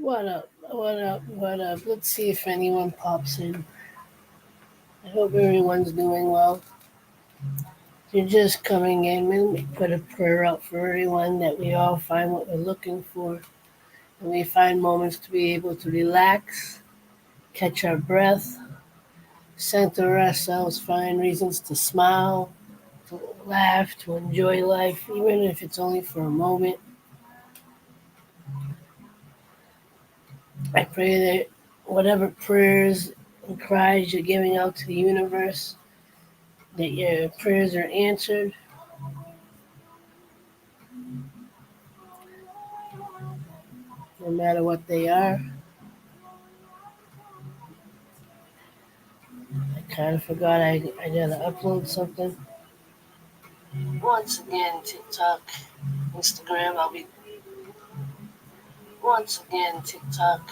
What up? What up? What up? Let's see if anyone pops in. I hope everyone's doing well. If you're just coming in, let me put a prayer out for everyone that we all find what we're looking for. And we find moments to be able to relax, catch our breath, center ourselves, find reasons to smile, to laugh, to enjoy life, even if it's only for a moment. I pray that whatever prayers and cries you're giving out to the universe, that your prayers are answered, no matter what they are. I kind of forgot I gotta upload something. Once again, TikTok, Instagram, I'll be. Once again, TikTok.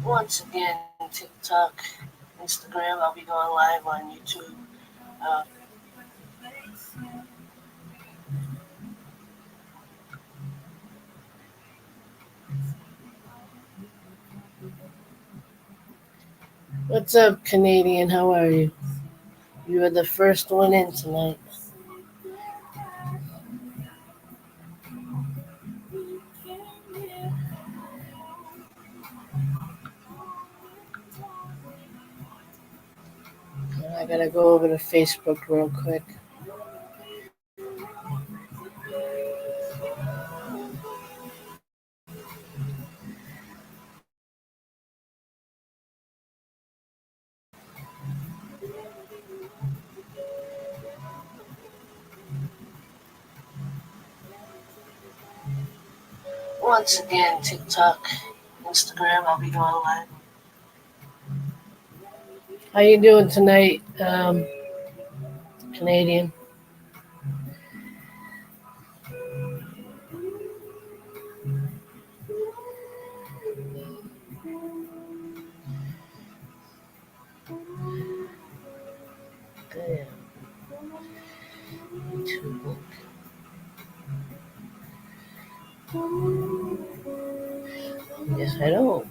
Once again, TikTok, Instagram, I'll be going live on YouTube. Uh, what's up, Canadian? How are you? You were the first one in tonight. I gotta go over to Facebook real quick. Once again, TikTok, Instagram, I'll be going live. How you doing tonight, Canadian? Damn. YouTube. Yes, I don't.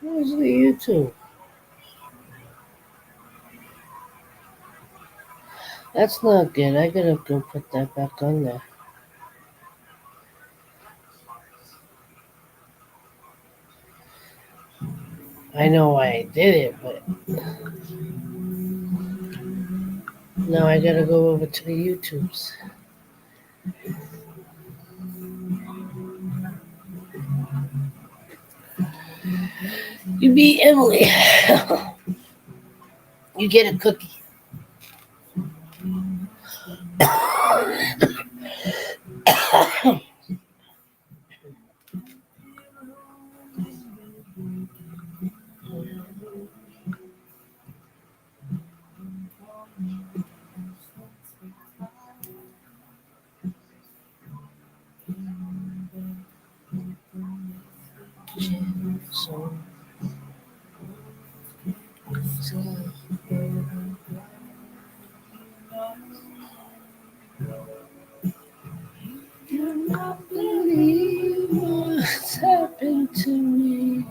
Where's the YouTube? That's not good. I gotta go put that back on there. I know why I did it, but now I gotta go over to the YouTubes. You beat Emily. You get a cookie. So, you not believe what's happened to me.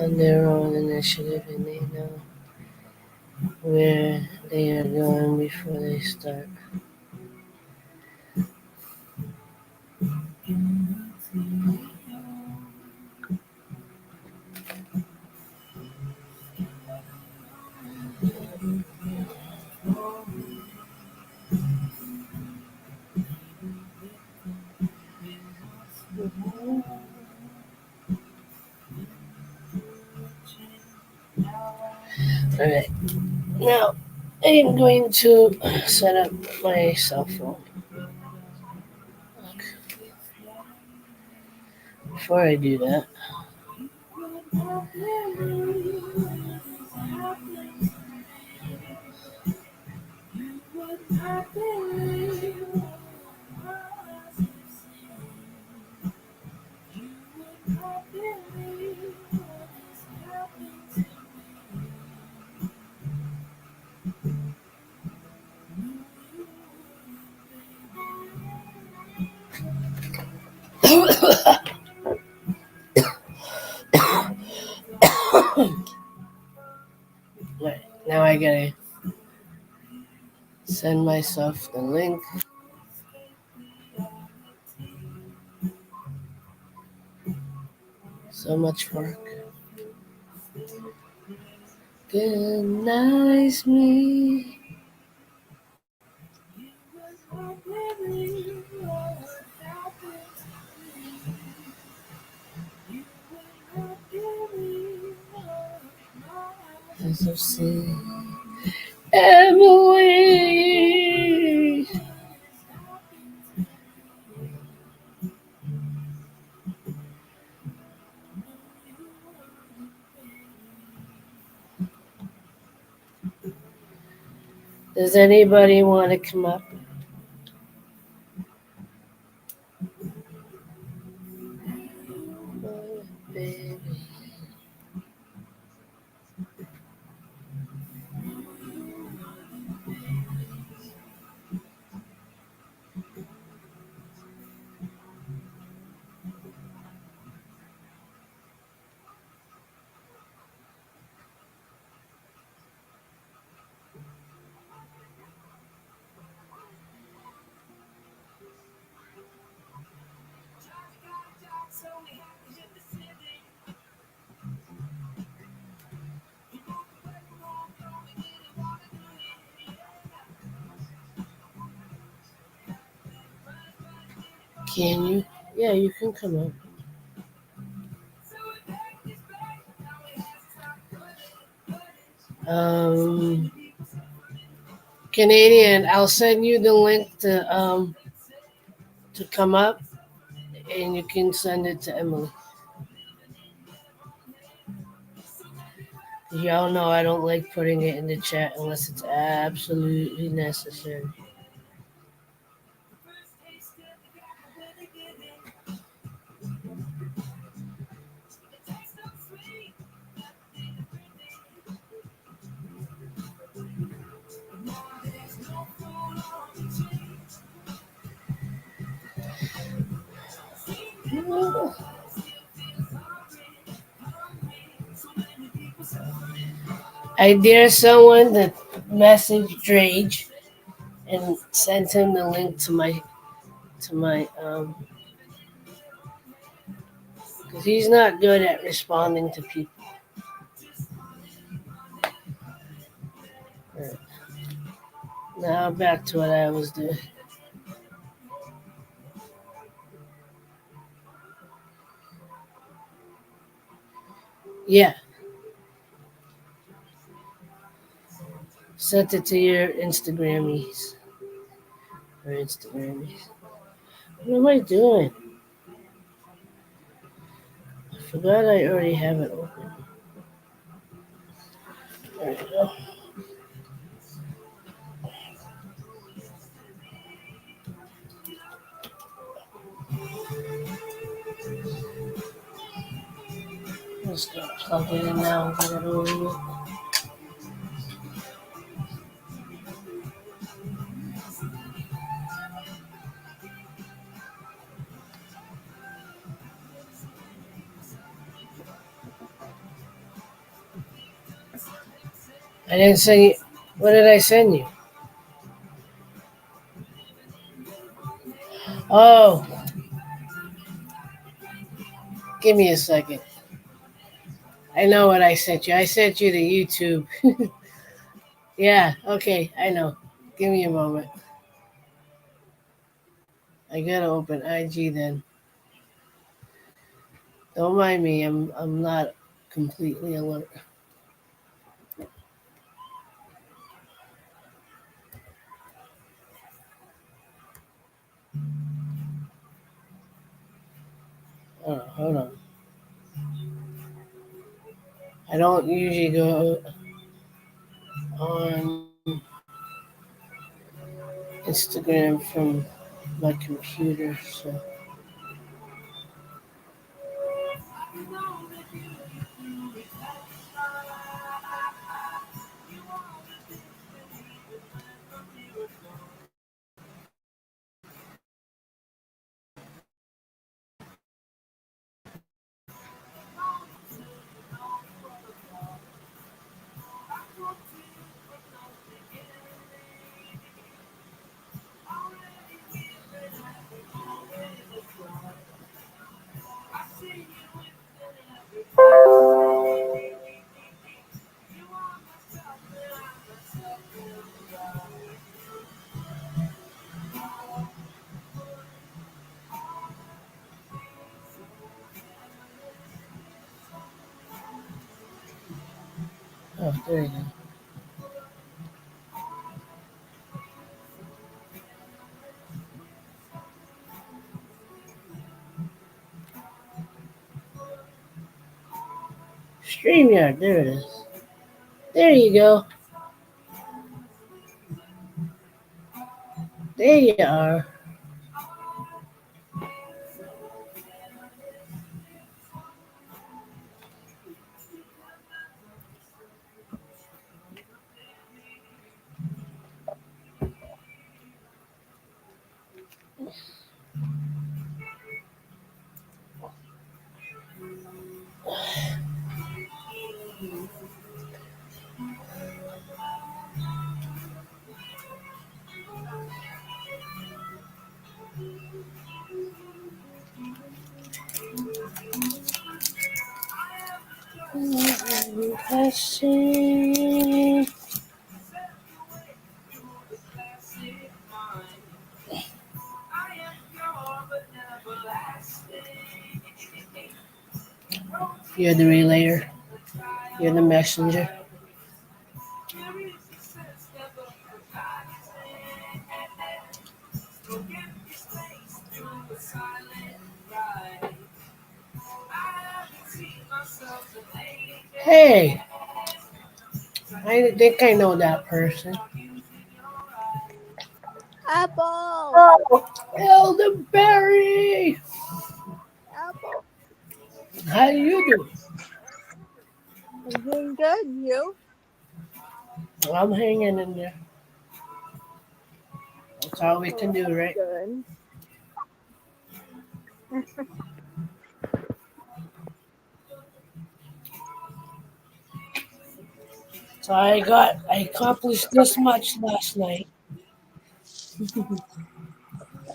on their own initiative and they know where they are going before they start. Alright, now I am going to set up my cell phone. Before I do that, right, now I gotta send myself the link. So much work. Good night, me. As I see Emily. Does anybody want to come up? Baby. Can you? Yeah, you can come up. Um, Canadian, I'll send you the link to come up, and you can send it to Emily. Y'all know I don't like putting it in the chat unless it's absolutely necessary. I dare someone to message Drage and send him the link to my because he's not good at responding to people. Right. Now back to what I was doing. Yeah, sent it to your Instagrammies or Instagrammies. What am I doing? I forgot I already have it open. There we go. I'm just gonna plug it in now and get it over with. I didn't send you. What did I send you? Oh, give me a second. I know what I sent you. I sent you the YouTube. Yeah, okay, I know. Give me a moment. I gotta open IG then. Don't mind me. I'm not completely alert. Oh, hold on. I don't usually go on Instagram from my computer, so oh, there you go. StreamYard, there it is. There you go. There you are. I see. You're the relayer. You're the messenger. Hey, I think I know that person. Apple! Oh, Elderberry! Apple! How you doing? I'm doing good, you? I'm hanging in there. That's all we can Oh, do, that's right? good. So I accomplished this much last night.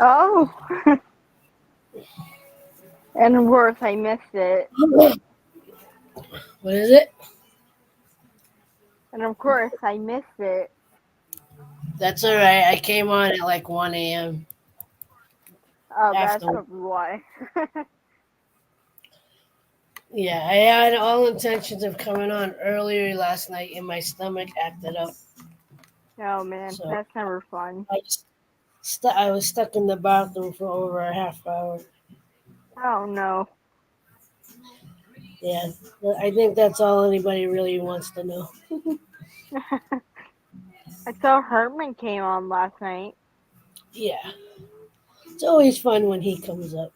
Oh, and of course I missed it. What is it? And of course I missed it. That's all right. I came on at like 1 a.m. Oh, that's after. probably why. Yeah, I had all intentions of coming on earlier last night, and my stomach acted up. Oh man, So that's never fun. I was stuck in the bathroom for over a half hour. Oh no. Yeah, but I think that's all anybody really wants to know. I saw Herman came on last night. Yeah, it's always fun when he comes up.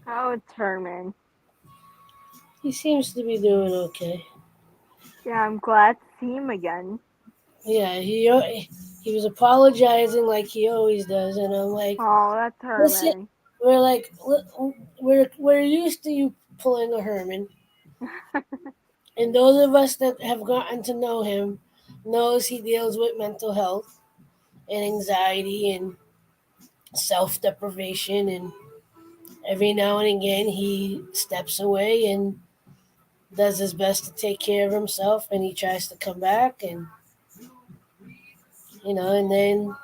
Oh, it's Herman. He seems to be doing okay. Yeah, I'm glad to see him again. Yeah, he was apologizing like he always does, and I'm like, Oh, that's listen, Herman. we're like, we're used to you pulling a Herman. And those of us that have gotten to know him knows he deals with mental health and anxiety and self deprivation, and every now and again he steps away and does his best to take care of himself, and he tries to come back, and and then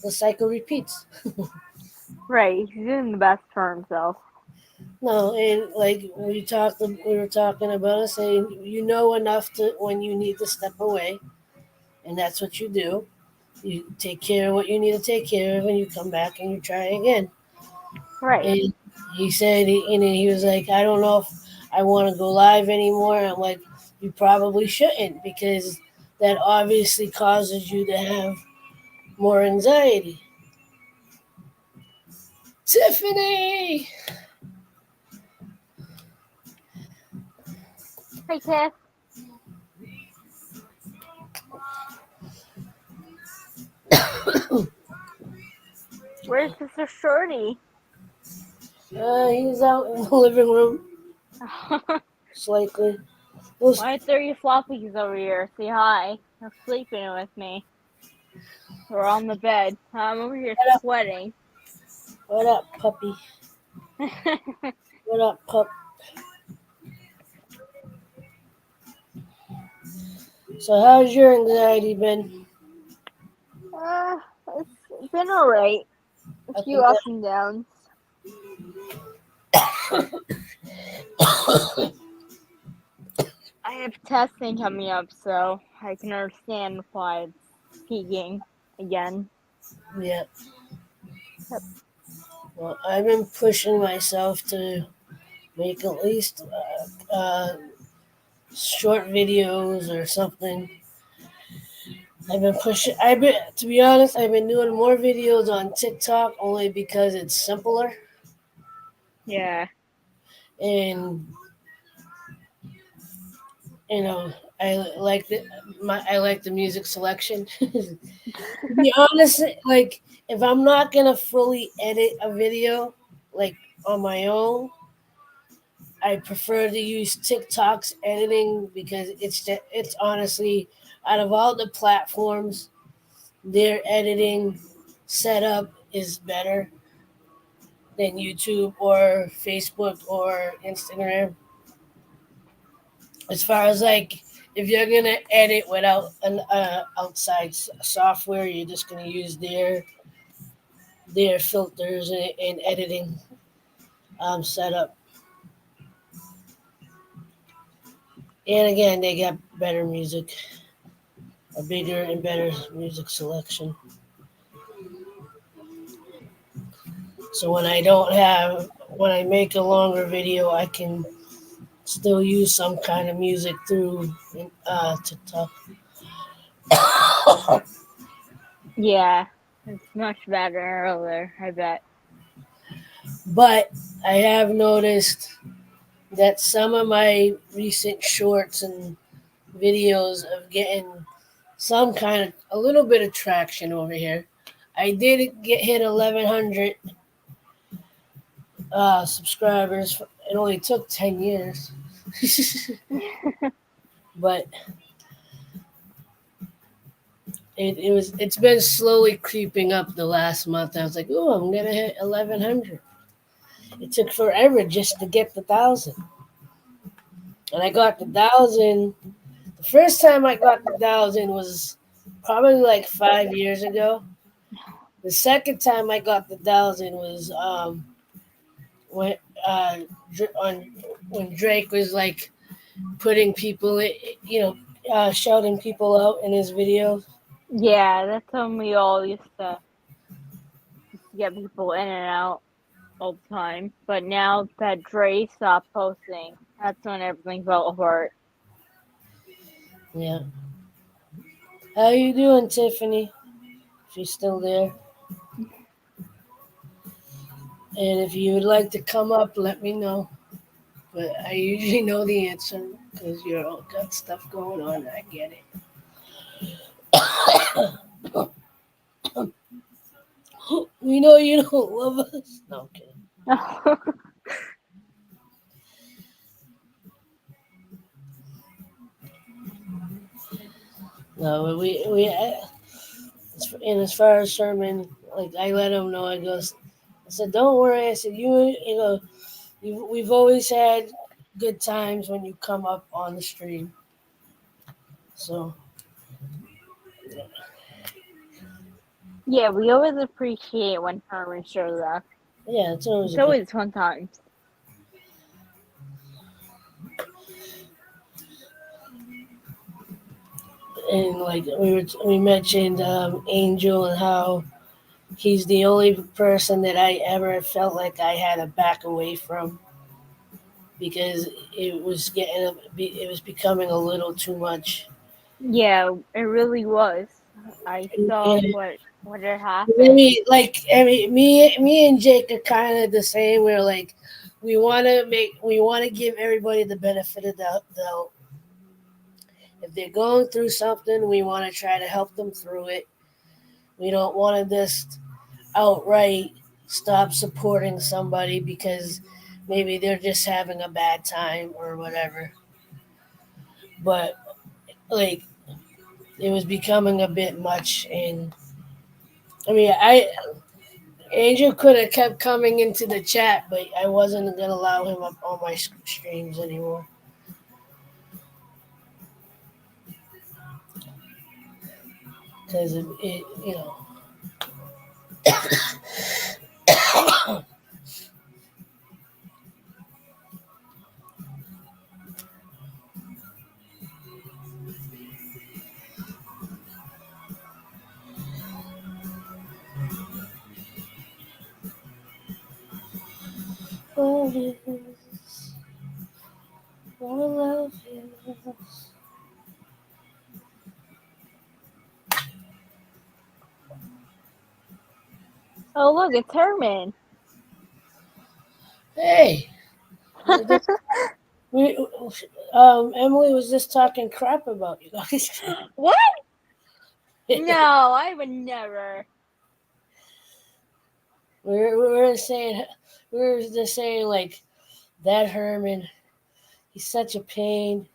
the cycle repeats. Right, he's doing the best for himself. No, and like we were talking about it, saying you know enough to when you need to step away, and that's what you do. You take care of what you need to take care of, and you come back and you try again. Right. And he said, he was like, I don't know if I want to go live anymore. I'm like, you probably shouldn't because that obviously causes you to have more anxiety. Tiffany! Hey, Tiff. Where's Sister Shorty? He's out in the living room, slightly. My 30 floppies over here. Say hi. They're sleeping with me. We're on the bed. I'm over here What up, sweating. what up, puppy? What up, pup? So, how's your anxiety been? uh, it's been alright. A Up few and ups and downs. I have testing coming up, so I can understand why it's peaking again. down? Yeah. Yep. Well, I've been pushing myself to make at least short videos or something. I've been pushing. To be honest, I've been doing more videos on TikTok only because it's simpler Yeah. and you know I like I like the music selection. To be honest, like if I'm not gonna fully edit a video like on my own, I prefer to use TikTok's editing because it's honestly out of all the platforms, their editing setup is better than YouTube or Facebook or Instagram. As far as like if you're gonna edit without an outside software, you're just gonna use their filters and editing setup. And again, they got better music, a bigger and better music selection. So when I make a longer video, I can still use some kind of music through TikTok. Yeah. It's much better earlier, I bet. But I have noticed that some of my recent shorts and videos of getting some kind of a little bit of traction over here. I did get hit 1,100 subscribers. It only took 10 years, but it's been slowly creeping up the last month. I was like, oh, I'm gonna hit 1,100. It took forever just to get the 1,000, and I got the 1,000. The first time I got the 1,000 was probably like 5 years ago. The second time I got the 1,000 was when on when Drake was like putting people, shouting people out in his videos. Yeah, that's when we all used to get people in and out all the time. But now that Dre stopped posting, that's when everything fell apart. Yeah. How you doing, Tiffany? If you're still there, and if you would like to come up, let me know. But I usually know the answer because you're all got stuff going on. I get it. We know you don't love us. No, I'm kidding. No, and as far as Sherman, like I let him know, I said, don't worry. I said, we've always had good times when you come up on the stream. So Yeah, we always appreciate when Herman shows up. yeah, it's always It's a good. always fun times. And like we mentioned Angel and how he's the only person that I ever felt like I had to back away from because it was becoming a little too much. Yeah, it really was. I saw And what had happened. me and Jake are kind of the same. We're like, we want to give everybody the benefit of the doubt. If they're going through something, we want to try to help them through it. We don't want to just outright stop supporting somebody because maybe they're just having a bad time or whatever. But like it was becoming a bit much, and I mean, I Angel could have kept coming into the chat, but I wasn't gonna allow him up on my streams anymore because it you know. What is what love is? Oh, look, it's Herman. Hey, we, Emily was just talking crap about you guys. What? No, I would never. We were just saying like that Herman. He's such a pain.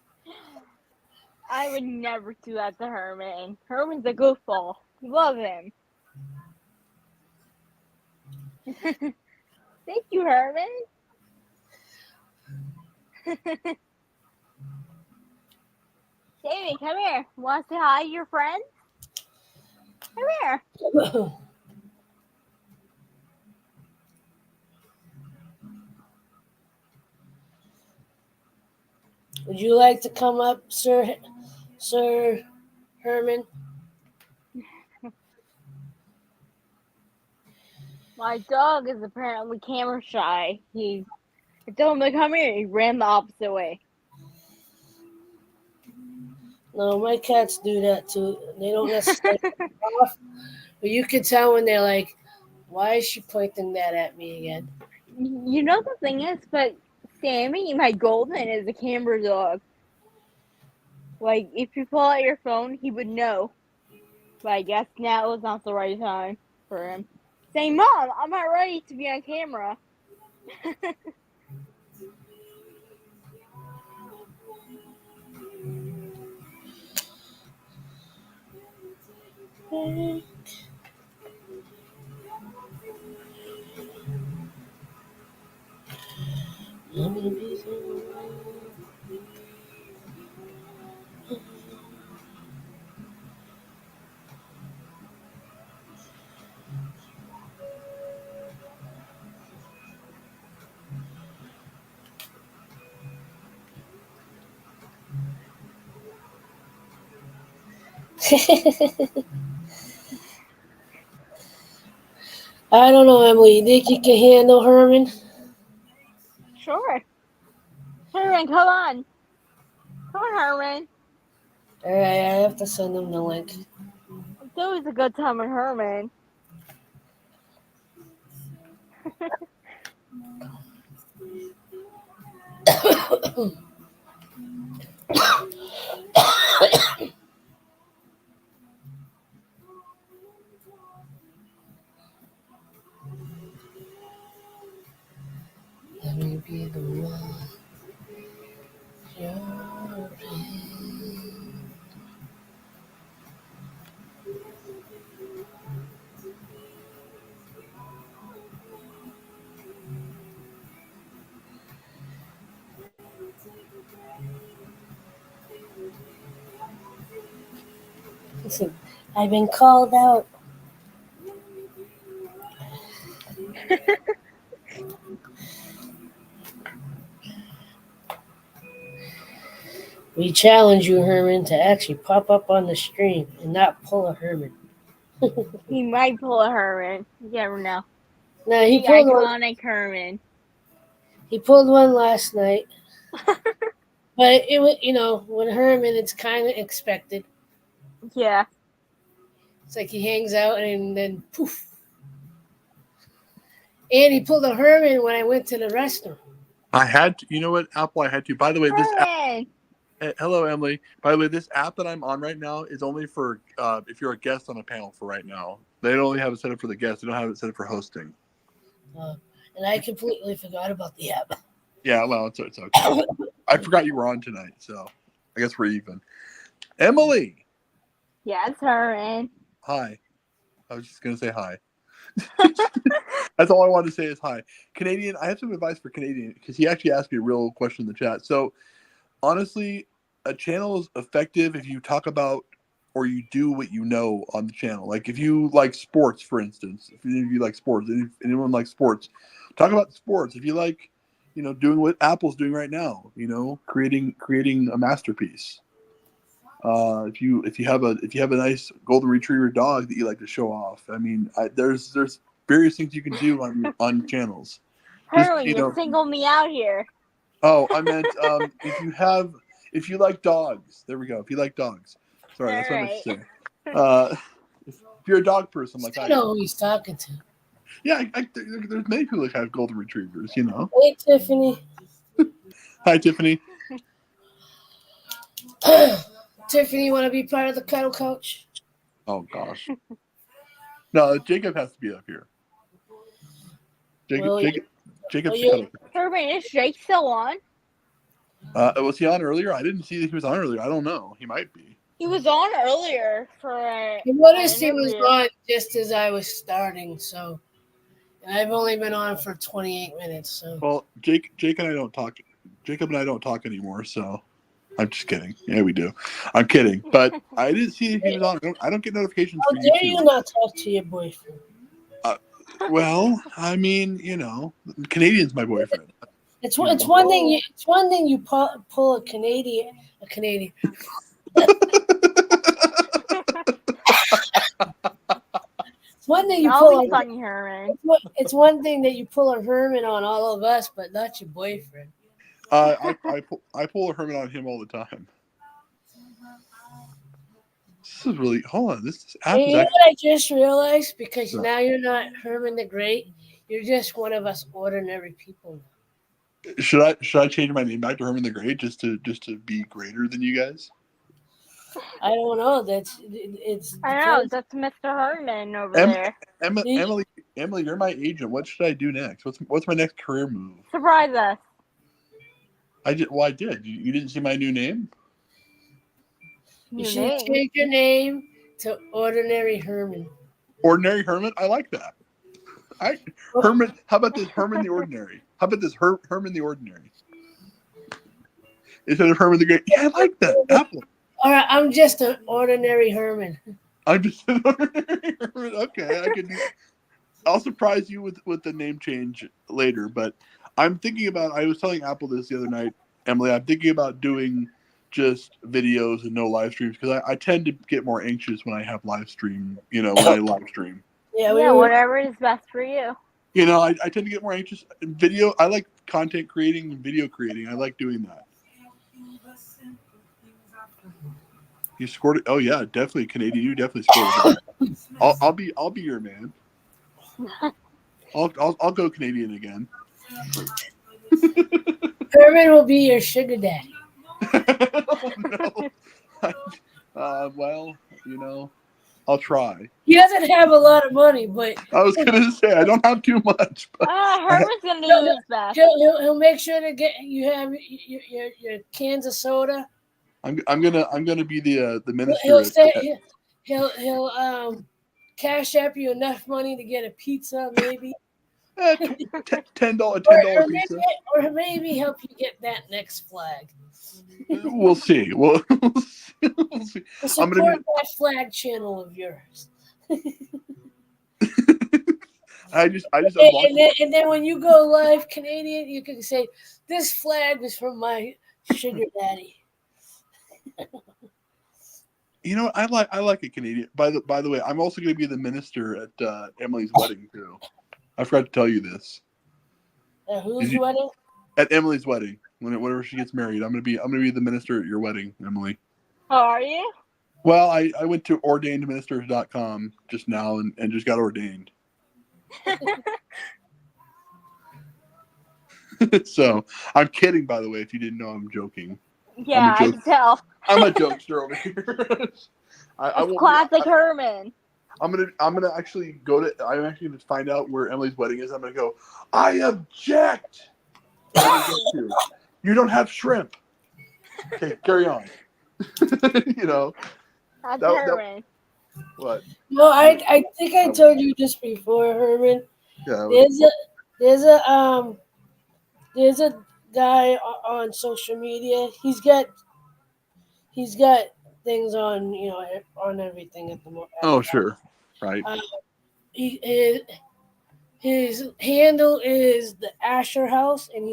I would never do that to Herman. Herman's a goofball. Love him. Thank you, Herman. Jamie, come here. Want to say hi to your friends? Come here. Would you like to come up, Sir Herman? My dog is apparently camera shy. I told him to come here. He ran the opposite way. No, my cats do that too. They don't necessarily off, but you can tell when they're like, "Why is she pointing that at me again?" You know the thing is, but Sammy, my golden, is a camera dog. Like, if you pull out your phone, he would know. But I guess now is not the right time for him. Saying, Mom, I'm not ready to be on camera. I don't know, Emily. You think you can handle Herman? Sure. Herman, come on. Come on, Herman. All right, I have to send him the link. It's always a good time with Herman. Let me be the one. You're in. Listen, I've been called out. We challenge you, Herman, to actually pop up on the stream and not pull a Herman. He might pull a Herman. You never know. No, he The pulled one. iconic Herman. He pulled one last night, but it was, when Herman, it's kind of expected. Yeah. It's like he hangs out and then poof. And he pulled a Herman when I went to the restroom. I had to, you know what, Apple, I had to. By the way, this app, Herman! hello, Emily. By the way, this app that I'm on right now is only for if you're a guest on a panel for right now. They only have it set up for the guests. They don't have it set up for hosting. And I completely forgot about the app. Yeah, well, it's okay. I forgot you were on tonight, so I guess we're even. Emily! Yeah, it's Herman. Hi. I was just going to say hi. That's all I wanted to say is hi. Canadian, I have some advice for Canadian because he actually asked me a real question in the chat. So, honestly, a channel is effective if you talk about or you do what you know on the channel. Like if you like sports, for instance, if you like sports, if anyone likes sports, talk about sports. If you like, doing what Apple's doing right now, creating a masterpiece. If you have a nice golden retriever dog that you like to show off, I mean, there's various things you can do on channels. Herman, you singled me out here. Oh, I meant if you like dogs. There we go. If you like dogs. Sorry, that's what I meant to say. If you're a dog person like I know who he's talking to. Yeah, there's many people that have golden retrievers, Hey, Tiffany. Hi, Tiffany. Tiffany, you want to be part of the cuddle coach? Oh, gosh. No, Jacob has to be up here. Jacob's the cuddle coach. Herman, is Jake still on? Was he on earlier? I didn't see that he was on earlier. I don't know. He might be. He was on earlier for I noticed he was on just as I was starting, so. And I've only been on for 28 minutes, so. Well, Jacob and I don't talk anymore, so. I'm just kidding. Yeah, we do. I'm kidding. But I didn't see if he was on. I don't get notifications How dare you not talk to your boyfriend? Well, I mean, Canadian's my boyfriend. It's one thing. It's one thing you pull a Canadian. It's one thing you pull. Funny, Herman. It's one thing that you pull a Herman on all of us, but not your boyfriend. I pull a Herman on him all the time. This is really This app you know what I just realized? Because now you're not Herman the Great. You're just one of us ordinary people. Should I change my name back to Herman the Great just to be greater than you guys? I don't know. That's Mr. Herman over there. Emily, you're my agent. What should I do next? What's my next career move? Surprise us. I did. You didn't see my new name? You should change your name to Ordinary Herman. Ordinary Herman? I like that. Herman. How about this Herman the Ordinary? How about this Herman the Ordinary? Instead of Herman the Great. Yeah, I like that. Apple. All right, I'm just an ordinary Herman. I'm just an ordinary Herman. Okay, I'll surprise you with the name change later, but I'm thinking about. I was telling Apple this the other night, Emily. I'm thinking about doing just videos and no live streams because I tend to get more anxious when I have live stream. When I live stream. Yeah, whatever is best for you. I tend to get more anxious. Video. I like content creating and video creating. I like doing that. You scored it. Oh yeah, definitely Canadian. You definitely scored it. I'll be your man. I'll go Canadian again. Herman will be your sugar daddy. Oh, no. Well, I'll try. He doesn't have a lot of money, but I was gonna say I don't have too much. But Herman's gonna do his best. He'll make sure to get you have your cans of soda. I'm gonna be the minister. He'll cash up you enough money to get a pizza, maybe. $10 or pizza. maybe help you get that next flag. We'll see. We'll see. I'm gonna Support that flag channel of yours. I just unlocked. And then when you go live Canadian, you can say, "This flag was from my sugar daddy." You know what? I like a Canadian. By the way, I'm also going to be the minister at Emily's wedding too. I forgot to tell you this. Whose wedding? At Emily's wedding, whenever she gets married, I'm gonna be the minister at your wedding, Emily. How are you? Well, I went to ordainedministers.com just now and just got ordained. So I'm kidding, by the way. If you didn't know, I'm joking. Yeah, I can tell. I'm a jokester over here. I It's won't classic Herman. I'm gonna actually go to. I'm actually gonna find out where Emily's wedding is. I'm gonna go. I object. You don't have shrimp. Okay, carry on. You know. That's Herman. What? No, I think I told you this before, Herman. Yeah. There's a guy on social media. He's got things on on everything at the moment. Oh sure, right. His handle is the Asher House, and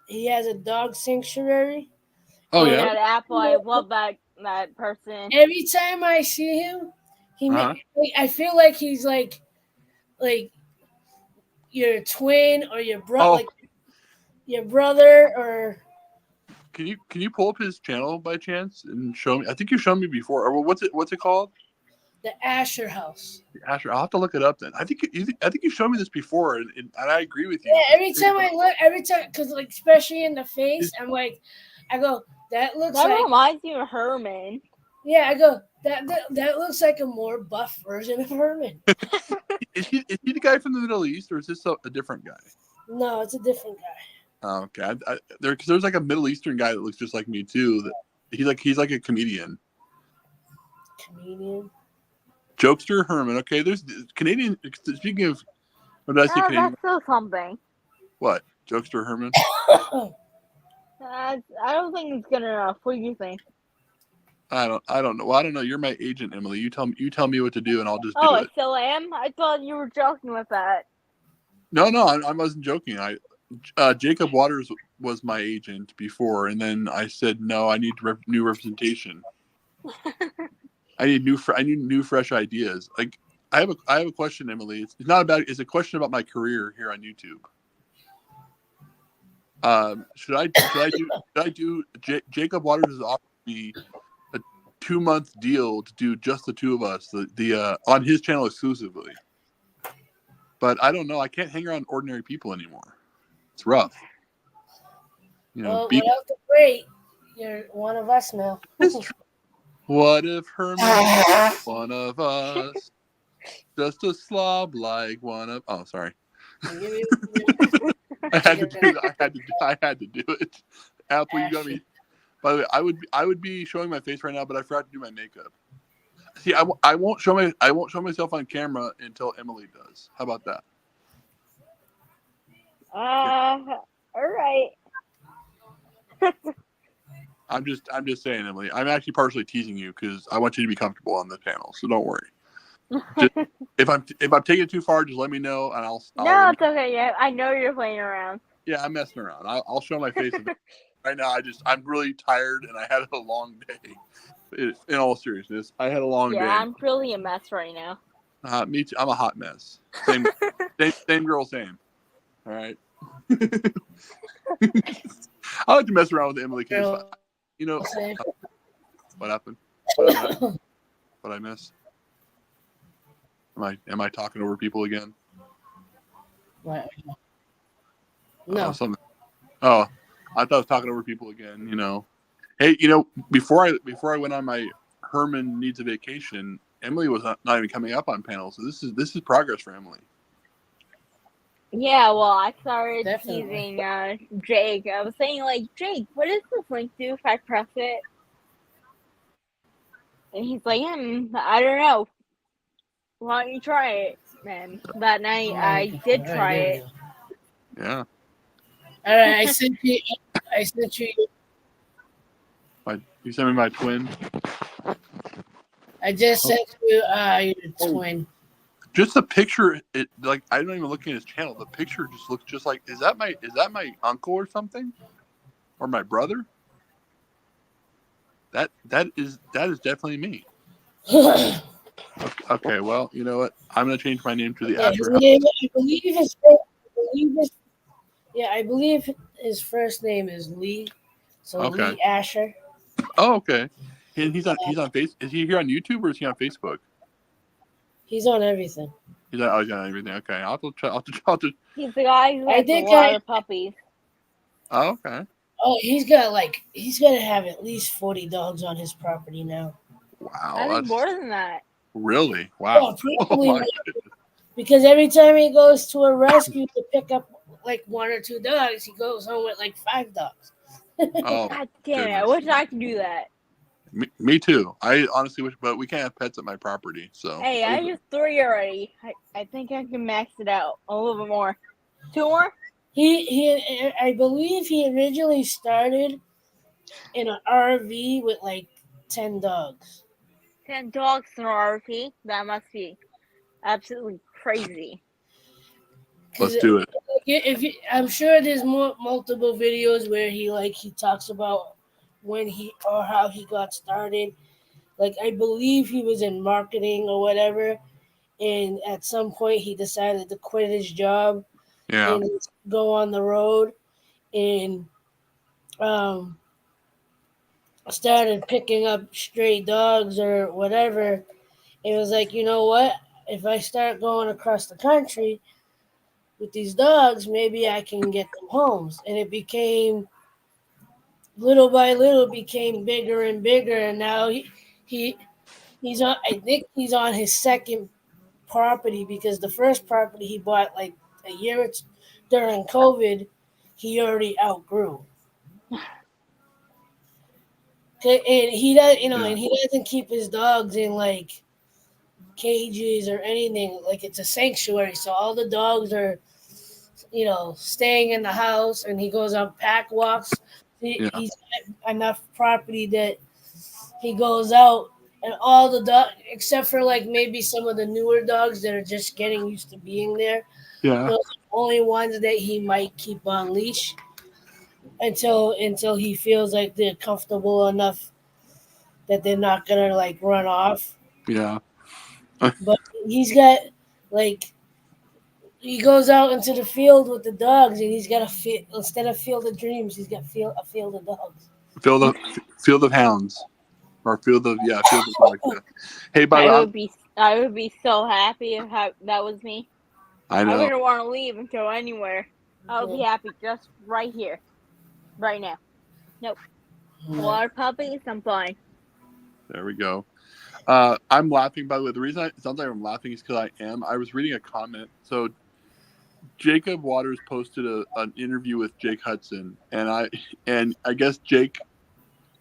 he has a dog sanctuary. Oh yeah. That Apple, I love that person. Every time I see him, I feel like he's like your twin or your brother, like your brother or. Can you pull up his channel by chance and show me? I think you showed me before. Or what's it called? The Asher House. The Asher. I'll have to look it up then. I think you showed me this before, and I agree with you. Yeah, every time, because like especially in the face, I'm like, I go, that reminds me of Herman. Yeah, I go, that looks like a more buff version of Herman. Is he the guy from the Middle East, or is this a different guy? No, it's a different guy. Oh, okay. There's like a Middle Eastern guy that looks just like me too. That he's like a comedian. Comedian. Jokester Herman. Okay, there's Canadian. Speaking of, what did I say? Canadian? That's still something. What? Jokester Herman. I don't think it's good enough. What do you think? I don't know. Well, I don't know. You're my agent, Emily. You tell me what to do, and I'll just do it. Oh, I still am. I thought you were joking with that. No, I wasn't joking. Jacob Waters was my agent before, and then I said no. I need new representation. I need new fresh ideas. Like I have a question, Emily. It's not about. It's a question about my career here on YouTube. Should I do? Jacob Waters has offered me a 2-month deal to do just the two of us, the on his channel exclusively. But I don't know. I can't hang around ordinary people anymore. It's rough. Well, without the break, you're one of us now. What if Herman was one of us? Just a slob like one of. Oh, sorry. I had to do it. Apple, you got me. By the way, I would be showing my face right now, but I forgot to do my makeup. See, I won't show myself on camera until Emily does. How about that? All right. I'm just saying, Emily. I'm actually partially teasing you because I want you to be comfortable on the panel, so don't worry. If I'm taking it too far, just let me know, and I'll. No, it's okay. Yeah, I know you're playing around. Yeah, I'm messing around. I'll show my face. Right now, I'm really tired, and I had a long day. In all seriousness, I had a long day. Yeah, I'm really a mess right now. Me too. I'm a hot mess. Same girl, same. All right. I like to mess around with Emily because, what happened? What I miss? Am I talking over people again? What? No. Something. Oh, I thought I was talking over people again. Hey, before I went on my Herman needs a vacation, Emily was not even coming up on panels. So this is progress for Emily. Yeah, well, I started teasing Jake. I was saying, like, Jake, what does this link do if I press it? And he's like, I don't know. Why don't you try it? man. That night I did Alright, try there we it. go. Yeah. All right, I sent you. I sent you. You sent me my twin. I just sent you your Oh. twin. Just the picture, it like I don't even look at his channel. The picture just looks just like is that my uncle or something, or my brother? That is definitely me. Okay, well you know what? I'm gonna change my name to the Yeah, his Asher House. name. I believe his first name is Lee. So Okay. Lee Asher. Oh, okay. And he's on face. Is he here on YouTube or is he on Facebook? He's on everything. He's on everything. Okay, I'll have to try. He's the guy who I has a think lot of puppies. Oh, okay. Oh, he's gonna have at least 40 dogs on his property now. Wow, I think that's more than that. really wow. Oh, Oh probably my more. goodness. Because every time he goes to a rescue to pick up like 1 or 2 dogs, he goes home with like 5 dogs. Oh God damn it! I goodness. wish I could do that. Me too. I honestly wish, but we can't have pets at my property. So Hey, I used 3 already. I think I can max it out a little bit more. 2 more? I believe he originally started in an RV with like 10 dogs. 10 dogs in an RV? That must be absolutely crazy. let's do it. I'm sure there's multiple videos where he talks about when he or how he got started. Like I believe he was in marketing or whatever, and at some point he decided to quit his job Yeah. and go on the road and started picking up stray dogs or whatever. It was like, you know what? If I start going across the country with these dogs, maybe I can get them homes. And it became little by little became bigger and bigger. And now he's on. I think he's on his second property because the first property he bought like a year during COVID, he already outgrew. And he does, and he doesn't keep his dogs in like cages or anything. Like it's a sanctuary, so all the dogs are, staying in the house, and he goes on pack walks. He's got enough property that he goes out, and all the dogs, except for like maybe some of the newer dogs that are just getting used to being there. Yeah. Those are the only ones that he might keep on leash until he feels like they're comfortable enough that they're not gonna like run off. Yeah. But he's got like he goes out into the field with the dogs, and he's got instead of field of dreams, he's got a field of dogs. Field of hounds, or field of dogs. Yeah. Hey, by the way, I would be so happy if that was me. I I know. wouldn't want to leave and go anywhere. I would be happy just right here, right now. Nope. Water puppies, I'm fine. There we go. I'm laughing, by the way. The reason it sounds like I'm laughing is because I was reading a comment. So Jacob Waters posted an interview with Jake Hudson, and I guess Jake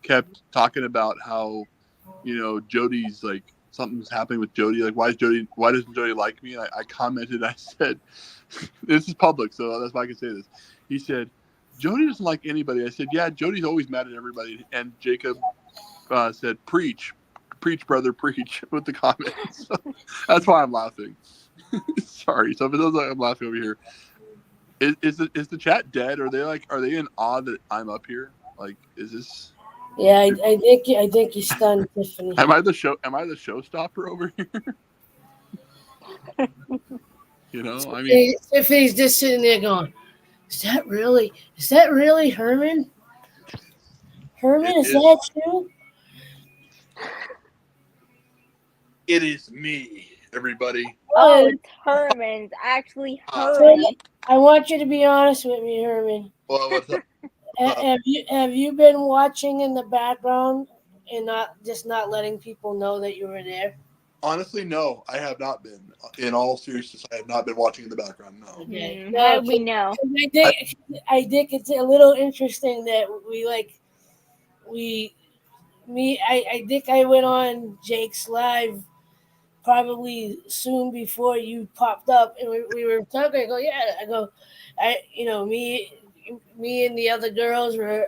kept talking about how, Jody's like something's happening with Jody. Like, why doesn't Jody like me? And I commented, I said, this is public, so that's why I can say this. He said, Jody doesn't like anybody. I said, yeah, Jody's always mad at everybody. And Jacob said, preach, brother, preach, with the comments. So that's why I'm laughing. Sorry. So if it doesn't like I'm laughing over here, is the chat dead? Are they in awe that I'm up here? Like, is this? Yeah, I think you're stunned, Tiffany. Am I the showstopper over here? I mean, Tiffany's just sitting there going, "Is that really Herman? Herman, is that true?" It is me, everybody. Oh, it's Herman. It's actually Herman. I want you to be honest with me, Herman. Well, what's up? Have you been watching in the background and not letting people know that you were there? Honestly, no, I have not been. In all seriousness, I have not been watching in the background. No. Okay. How do we know? I think it's a little interesting that I think I went on Jake's live probably soon before you popped up, and we were talking. I go, yeah. I go, me and the other girls were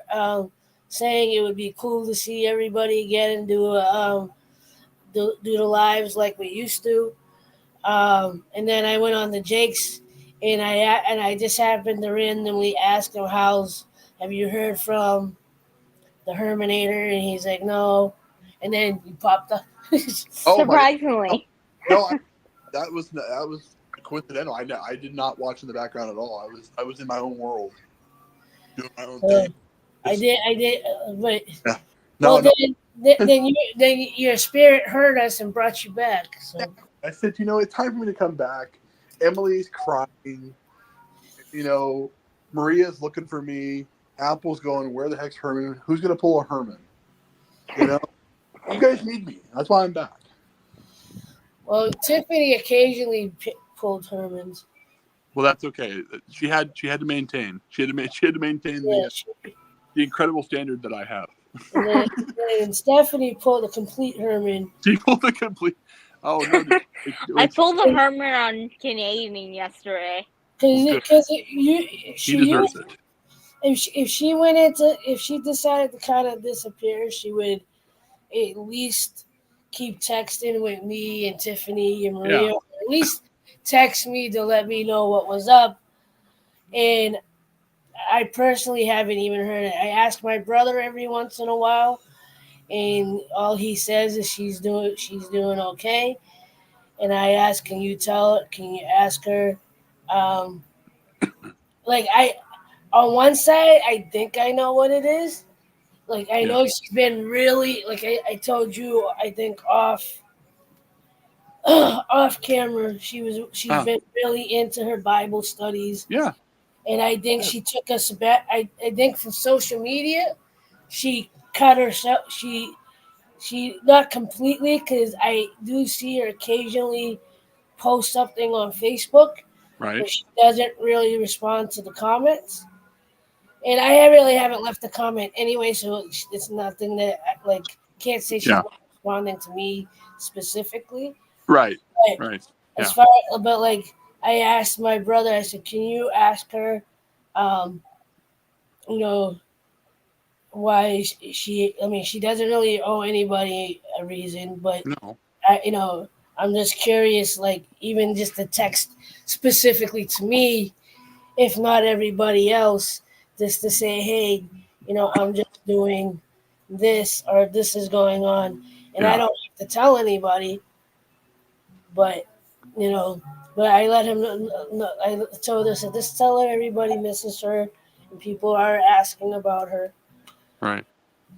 saying it would be cool to see everybody again and do the lives like we used to. And then I went on to Jake's, and I just happened to randomly ask him, "How's have you heard from the Herminator?" And he's like, "No." And then he popped up. Oh my! Surprisingly. No, that was coincidental. I did not watch in the background at all. I was in my own world, doing my own thing. I did, but Yeah. well, No. then your spirit heard us and brought you back. So I said, it's time for me to come back. Emily's crying. Maria's looking for me. Apple's going, where the heck's Herman? Who's going to pull a Herman? You guys need me. That's why I'm back. well, Tiffany occasionally pulled Herman's. Well, that's okay. She had to maintain. She had to maintain Yeah, the incredible standard that I have. and then Stephanie pulled a complete Herman. She pulled the complete. Oh no! I pulled a Herman on Canadian yesterday. Because he deserves it. If she decided to kind of disappear, she would at least keep texting with me and Tiffany and Maria. Yeah. Or at least text me to let me know what was up. And I personally haven't even heard it. I ask my brother every once in a while, and all he says is she's doing okay. And I ask, can you ask her? On one side, I think I know what it is. Like, I know she's been really, like I told you, I think off camera, she's been really into her Bible studies. Yeah. And I think she took us back. I think from social media, she cut herself. She not completely, because I do see her occasionally post something on Facebook, Right. but she doesn't really respond to the comments. And I really haven't left a comment anyway, so it's nothing that can't say she's responding to me specifically. Right. But right. As far, but I asked my brother. I said, "Can you ask her, why she? I mean, she doesn't really owe anybody a reason, but no. I'm just curious. Like, even just the text specifically to me, if not everybody else." Just to say, hey, I'm just doing this, or this is going on, and I don't have to tell anybody. But I let him know. I told her, said, just tell her everybody misses her, and people are asking about her, right,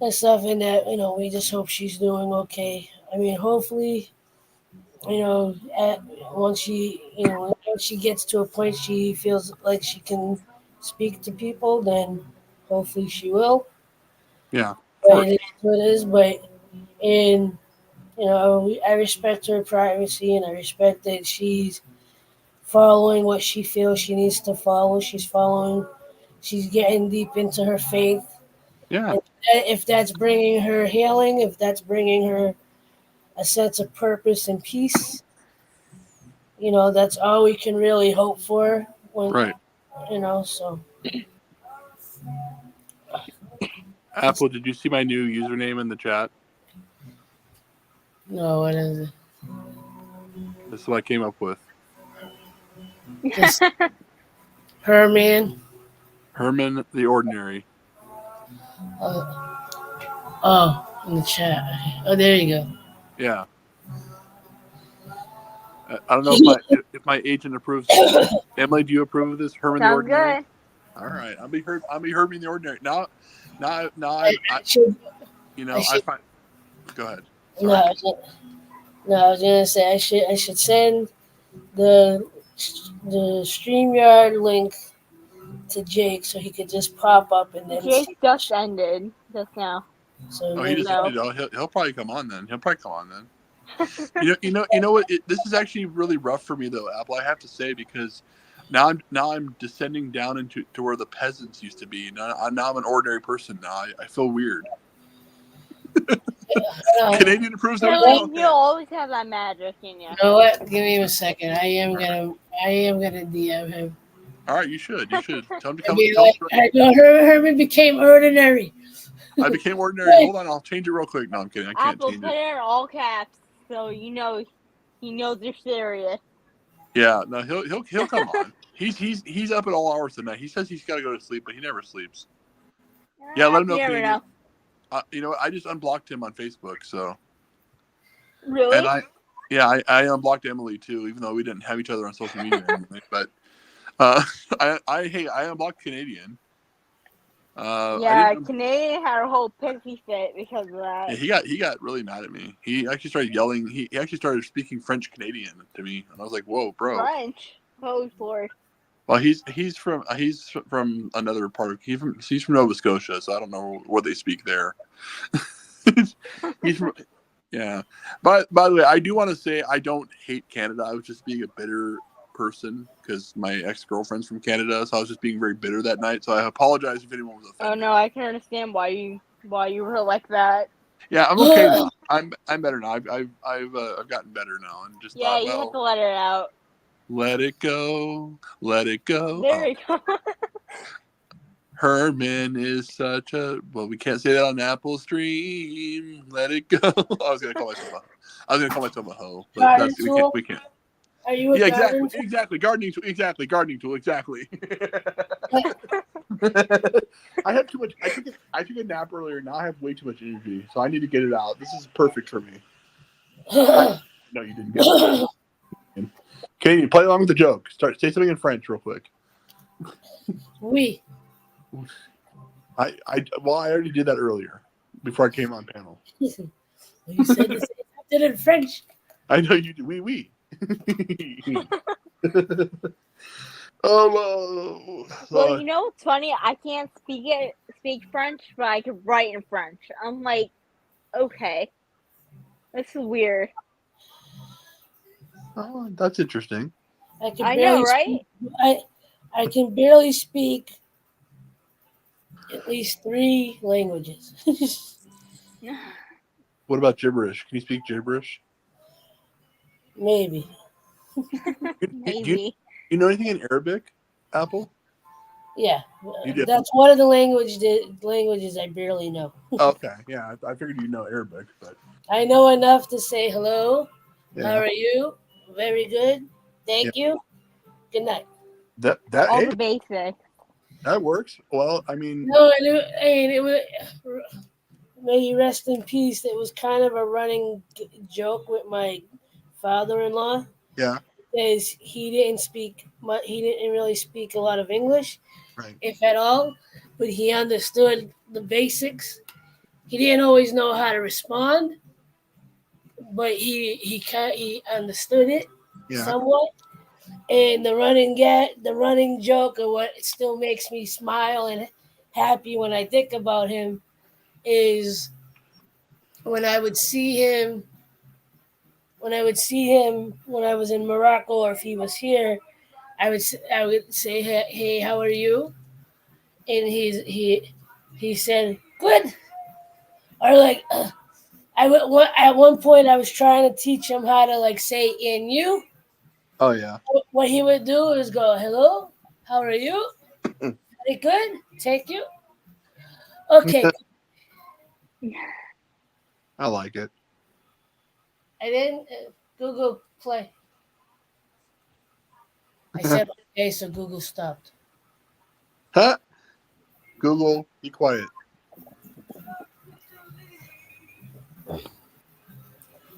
and stuff, and that we just hope she's doing okay. I mean, hopefully, once she gets to a point she feels like she can speak to people, then hopefully she will. Yeah. But it is what it is. But I respect her privacy, and I respect that she's following what she feels she needs to follow. She's getting deep into her faith. Yeah. And if that's bringing her healing, if that's bringing her a sense of purpose and peace, that's all we can really hope for. Right. So. Apple, did you see my new username in the chat? No, what is it? This is what I came up with. Herman the Ordinary. In the chat. Oh, there you go. Yeah. I don't know if my agent approves. Emily, do you approve of this? Herman the Ordinary. Good. All right, I'll be Herman the Ordinary. Now, I find. Go ahead. No, I was gonna say I should send the StreamYard link to Jake so he could just pop up and then. Jake just ended just now. So he just ended. Oh, he'll probably come on then. You know what? This is actually really rough for me though, Apple. I have to say, because now I'm descending down into where the peasants used to be. Now I'm an ordinary person. Now I feel weird. Canadian approves everything. Canadian, you always have that magic in you. You know what? Give me a second. I am gonna DM him. All right, you should. Tell him to I come. mean, Tell him like, I know Herman became ordinary. I became ordinary. Hold on, I'll change it real quick. No, I'm kidding. I can't Apple, change put it. it in all caps so you know he knows you're serious. Yeah, no, he'll come on. He's up at all hours tonight. He says he's got to go to sleep, but he never sleeps. Yeah, let him know. You never Canadian. know. You know what? I just unblocked him on Facebook. So, Really? and I unblocked Emily too, even though we didn't have each other on social media or anything. But I unblocked Canadian. Canadian had a whole pissy fit because of that. Yeah, he got really mad at me. He actually started yelling. He actually started speaking French Canadian to me, and I was like, "Whoa, bro!" French. Oh Lord. Well, he's from another part of he's from Nova Scotia, so I don't know what they speak there. He's from yeah. But by the way, I do want to say I don't hate Canada. I was just being a bitter person because my ex-girlfriend's from Canada, so I was just being very bitter that night. So I apologize if anyone was offended. Oh no, I can understand why you were like that. Yeah, I'm okay now. I'm better now. I've gotten better now, and just Yeah, thought, you have to let it out. Let it go, let it go. There you go. Herman is such a we can't say that on Apple Stream. Let it go. I was gonna call myself a hoe, but we can't. Are you a exactly gardening tool exactly. I have too much. I took a nap earlier. Now I have way too much energy, so I need to get it out. This is perfect for me. No, you didn't get it. Can you play along with the joke? Say something in French real quick. Oui. I already did that earlier before I came on panel. You said the same. I did it in French. I know you do. Oui. Oh, well, you know what's funny? I can't speak French, but I can write in French. I'm like, okay, this is weird. Oh, that's interesting. I know, right? I can barely speak at least 3 languages. What about gibberish? Can you speak gibberish? Maybe. Maybe. You know anything in Arabic, Apple? Yeah, You do. That's one of the languages I barely know. Okay, yeah, I figured you know Arabic, but I know enough to say hello. Yeah. How are you? Very good. Thank you. Good night. All the basics. That works. Well, I mean, no, it was. May he rest in peace. It was kind of a running joke with my father-in-law. Yeah. Is he didn't really speak a lot of English, right, if at all, but he understood the basics. He didn't always know how to respond, but he understood it somewhat. And the running joke of what still makes me smile and happy when I think about him is when I would see him when I was in Morocco, or if he was here, I would say, hey, how are you? And he said, good. Or like, at one point I was trying to teach him how to say in you. Oh yeah. What he would do is go, hello, how are you? Very good. Thank you. Okay. I like it. And then Google Play. I said, okay, so Google stopped. Huh? Google, be quiet.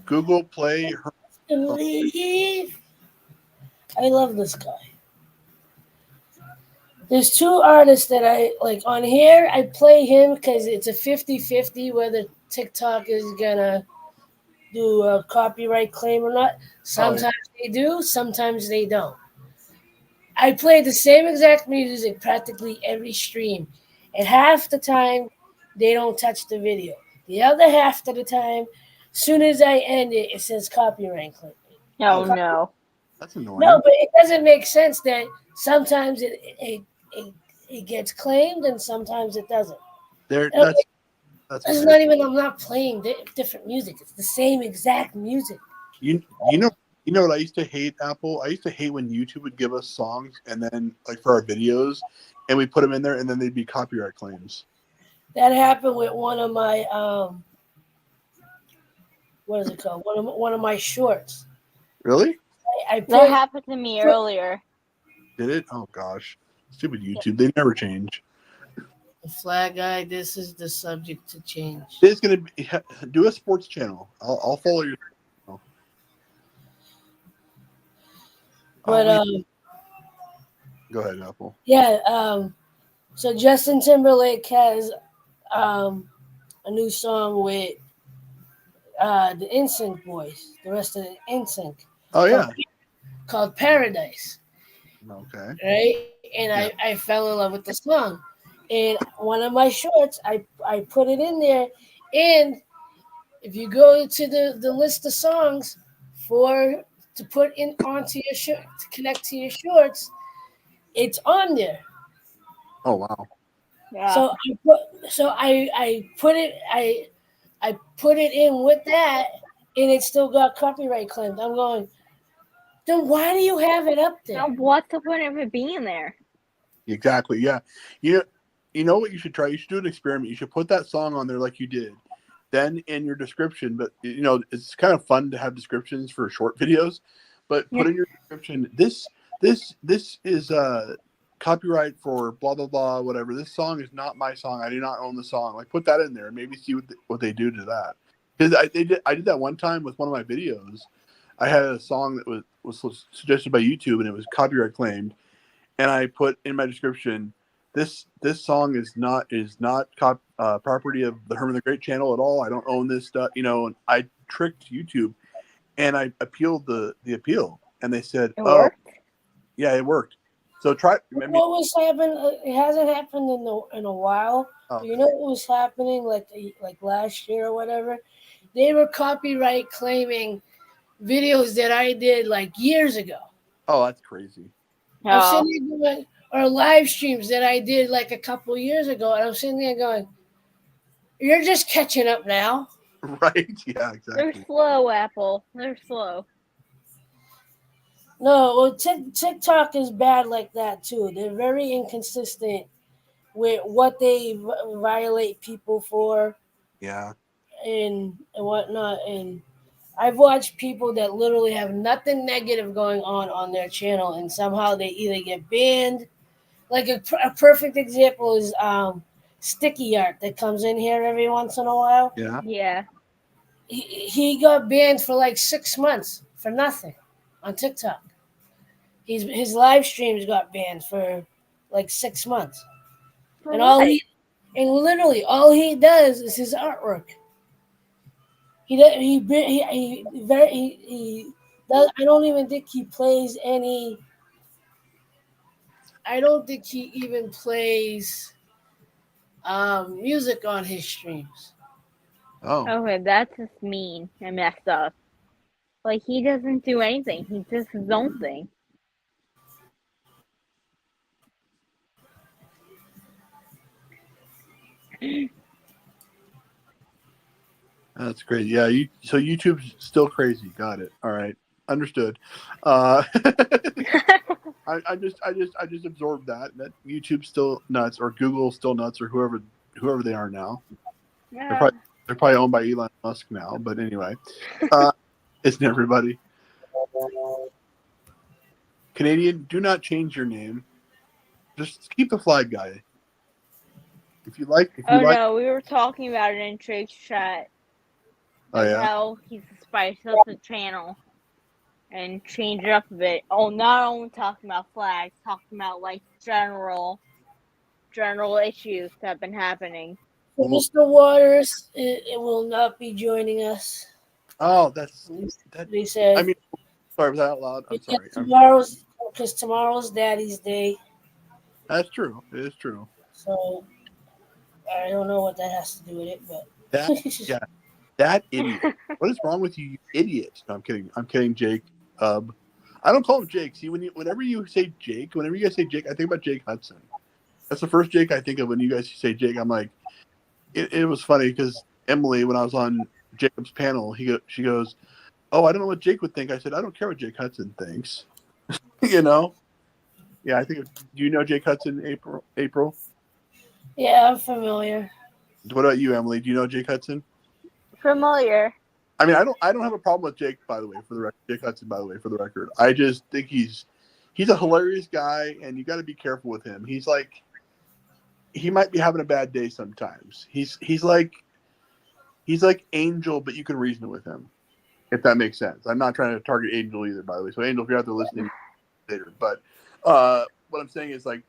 Google Play. Leave. I love this guy. There's 2 artists that I like on here. I play him because it's a 50-50 whether TikTok is gonna do a copyright claim or not. Sometimes they do, sometimes they don't. I play the same exact music practically every stream, and half the time they don't touch the video. The other half of the time, soon as I end it, it says copyright claim. Oh no, that's annoying. No, but it doesn't make sense that sometimes it gets claimed and sometimes it doesn't. That's That's It's weird. not even. I'm not playing different music. It's the same exact music. You know what I used to hate, Apple? I used to hate when YouTube would give us songs and then like for our videos and we put them in there and then they'd be copyright claims. That happened with one of my what is it called? One of my shorts. Really? I That put happened to me earlier. Did it? Oh gosh. Stupid YouTube. They never change. the flag guy. This is the subject to change. It's gonna be, do a sports channel. I'll follow your channel. But Go ahead, Apple. yeah. So Justin Timberlake has a new song with the NSYNC boys, the rest of the NSYNC, Oh yeah. called Paradise, Okay. right? And Yeah. I fell in love with the song. And one of my shorts, I put it in there. And if you go to the list of songs to put in onto your shirt to connect to your shorts, it's on there. Oh wow. Yeah. So I put it in with that, and it still got copyright claimed. I'm going, then why do you have it up there? Now, what's the point of it being there? Exactly. Yeah. You know what you should try? You should do an experiment. You should put that song on there like you did. Then in your description, but it's kind of fun to have descriptions for short videos, but put in your description, this is copyright for blah blah blah whatever. This song is not my song. I do not own the song. Like put that in there and maybe see what they do to that. Because I did that one time with one of my videos. I had a song that was suggested by YouTube and it was copyright claimed, and I put in my description, this song is not property of the Herman the Great channel at all. I don't own this stuff, and I tricked YouTube, and I appealed the appeal, and they said, It worked? yeah, it worked. So try. What was happening? It hasn't happened in a while. Oh. You know what was happening like last year or whatever? They were copyright claiming videos that I did like years ago. Oh, that's crazy. I'm Oh, sitting there going, or live streams that I did like a couple years ago, and I'm sitting there going, "You're just catching up now." Right? Yeah, they're exactly. slow, Apple. They're slow. No, well, TikTok is bad like that too. They're very inconsistent with what they violate people for Yeah. and whatnot. And I've watched people that literally have nothing negative going on their channel, and somehow they either get banned. Like a perfect example is Sticky Art that comes in here every once in a while. Yeah. Yeah. He got banned for like 6 months for nothing on TikTok. His live streams got banned for like 6 months, For and what? literally all he does is his artwork. He does he does. I don't even think he plays any. I don't think he even plays music on his streams. Oh. Okay, that's just mean and messed up. Like, he doesn't do anything. He does his own thing. That's crazy. Yeah. So YouTube's still crazy. Got it. All right. Understood. I just absorbed that YouTube's still nuts, or Google's still nuts, or whoever they are now. Yeah. They're probably owned by Elon Musk now. But anyway, isn't everybody? Canadian, do not change your name. Just keep the flag guy. If you like. No, we were talking about it in Drake's chat. Oh yeah. How he's spiced up the channel and change it up a bit. Oh, not only talking about flags, talking about like general issues that have been happening. So Mr. Waters, it will not be joining us. Oh, that. They said. I mean, sorry, was that out loud? I'm sorry. Because tomorrow's Daddy's Day. That's true. It is true. So I don't know what that has to do with it, but That idiot. What is wrong with you idiot? No, I'm kidding. I'm kidding, Jake. I don't call him Jake. See, whenever you say Jake, whenever you guys say Jake, I think about Jake Hudson. That's the first Jake I think of when you guys say Jake. I'm like, it was funny because Emily, when I was on Jacob's panel, she goes, "Oh, I don't know what Jake would think." I said, "I don't care what Jake Hudson thinks." you know? Yeah, I think. Do you know Jake Hudson? April. Yeah, I'm familiar. What about you, Emily? Do you know Jake Hudson? Familiar. I mean, I don't have a problem with Jake. By the way, for the record, Jake Hudson. By the way, for the record, I just think he's a hilarious guy, and you got to be careful with him. He's like he might be having a bad day sometimes. He's like Angel, but you can reason with him, if that makes sense. I'm not trying to target Angel either, by the way. So Angel, if you're out there listening later, but what I'm saying is like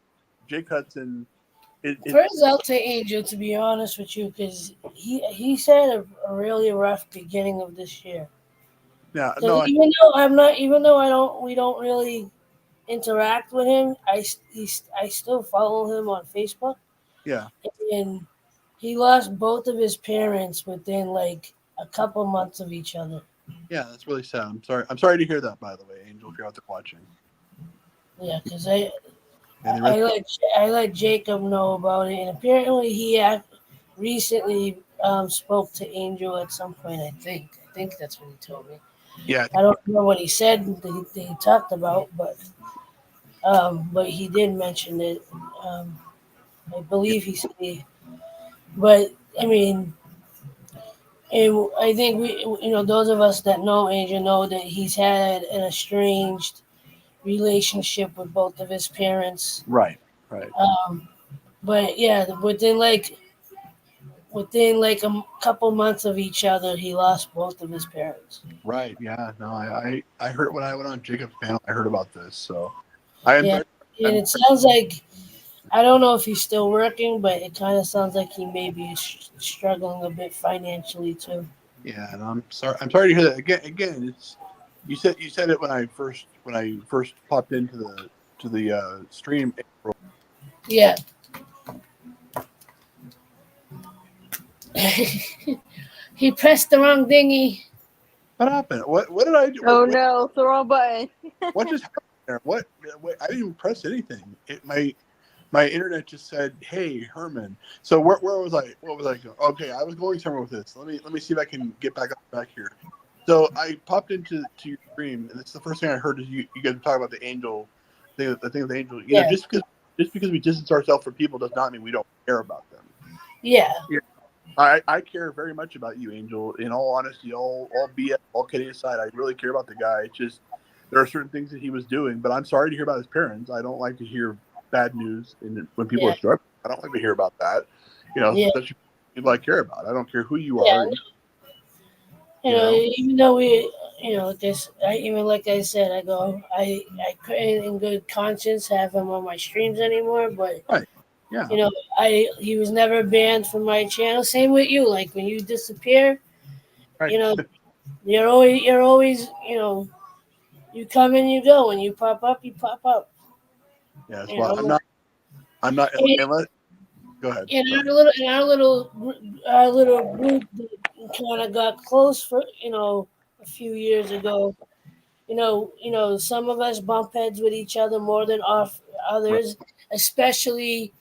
Jake Hudson. Prayers out to Angel, to be honest with you, because he's had a really rough beginning of this year. Yeah, So no, even though we don't really interact with him, I still follow him on Facebook, yeah, and he lost both of his parents within like a couple months of each other. yeah. That's really sad. I'm sorry to hear that. By the way, Angel, if you're out there watching. Yeah, because And the rest, I let Jacob know about it, and apparently recently spoke to Angel at some point. I think that's what he told me. yeah, I don't know what he said that he talked about, but he did mention it. I yeah, believe he said but I mean, and I think those of us that know Angel know that he's had an estranged relationship with both of his parents. right, right, Um, but yeah, within like a couple months of each other, he lost both of his parents. right. Yeah, no, I heard when I went on Jacob's panel. I heard about this, so I am Yeah, sorry. and it sounds like I don't know if he's still working, but it kind of sounds like he may be struggling a bit financially too. Yeah, and I'm sorry. I'm sorry to hear that. Again, it's you said it when I first popped into the stream. April. Yeah. He pressed the wrong dingy. What happened? What did I do? Oh no, it's the wrong button. What just happened there? What? I didn't even press anything. My internet just said, "Hey, Herman." So where was I? What was I going? Okay, I was going somewhere with this. Let me see if I can get back here. So I popped into your stream, and it's the first thing I heard is you guys were talking about the angel thing. The thing with the angel. You know, Yeah. just because we distance ourselves from people does not mean we don't care about them. Yeah. I care very much about you, Angel. In all honesty, all BS, all kidding aside, I really care about the guy. It's just there are certain things that he was doing, but I'm sorry to hear about his parents. I don't like to hear bad news, and when people are struggling, I don't like to hear about that. You know, especially people I care about. I don't care who you are. You know, even though even like I said, I couldn't in good conscience have him on my streams anymore, but Right. Yeah. He was never banned from my channel. Same with you. Like when you disappear, Right. you're always, you come and you go. When you pop up, you pop up. Yeah. Well, I'm not. Unless, go ahead. In our little group that kind of got close for a few years ago. Some of us bump heads with each other more than others, especially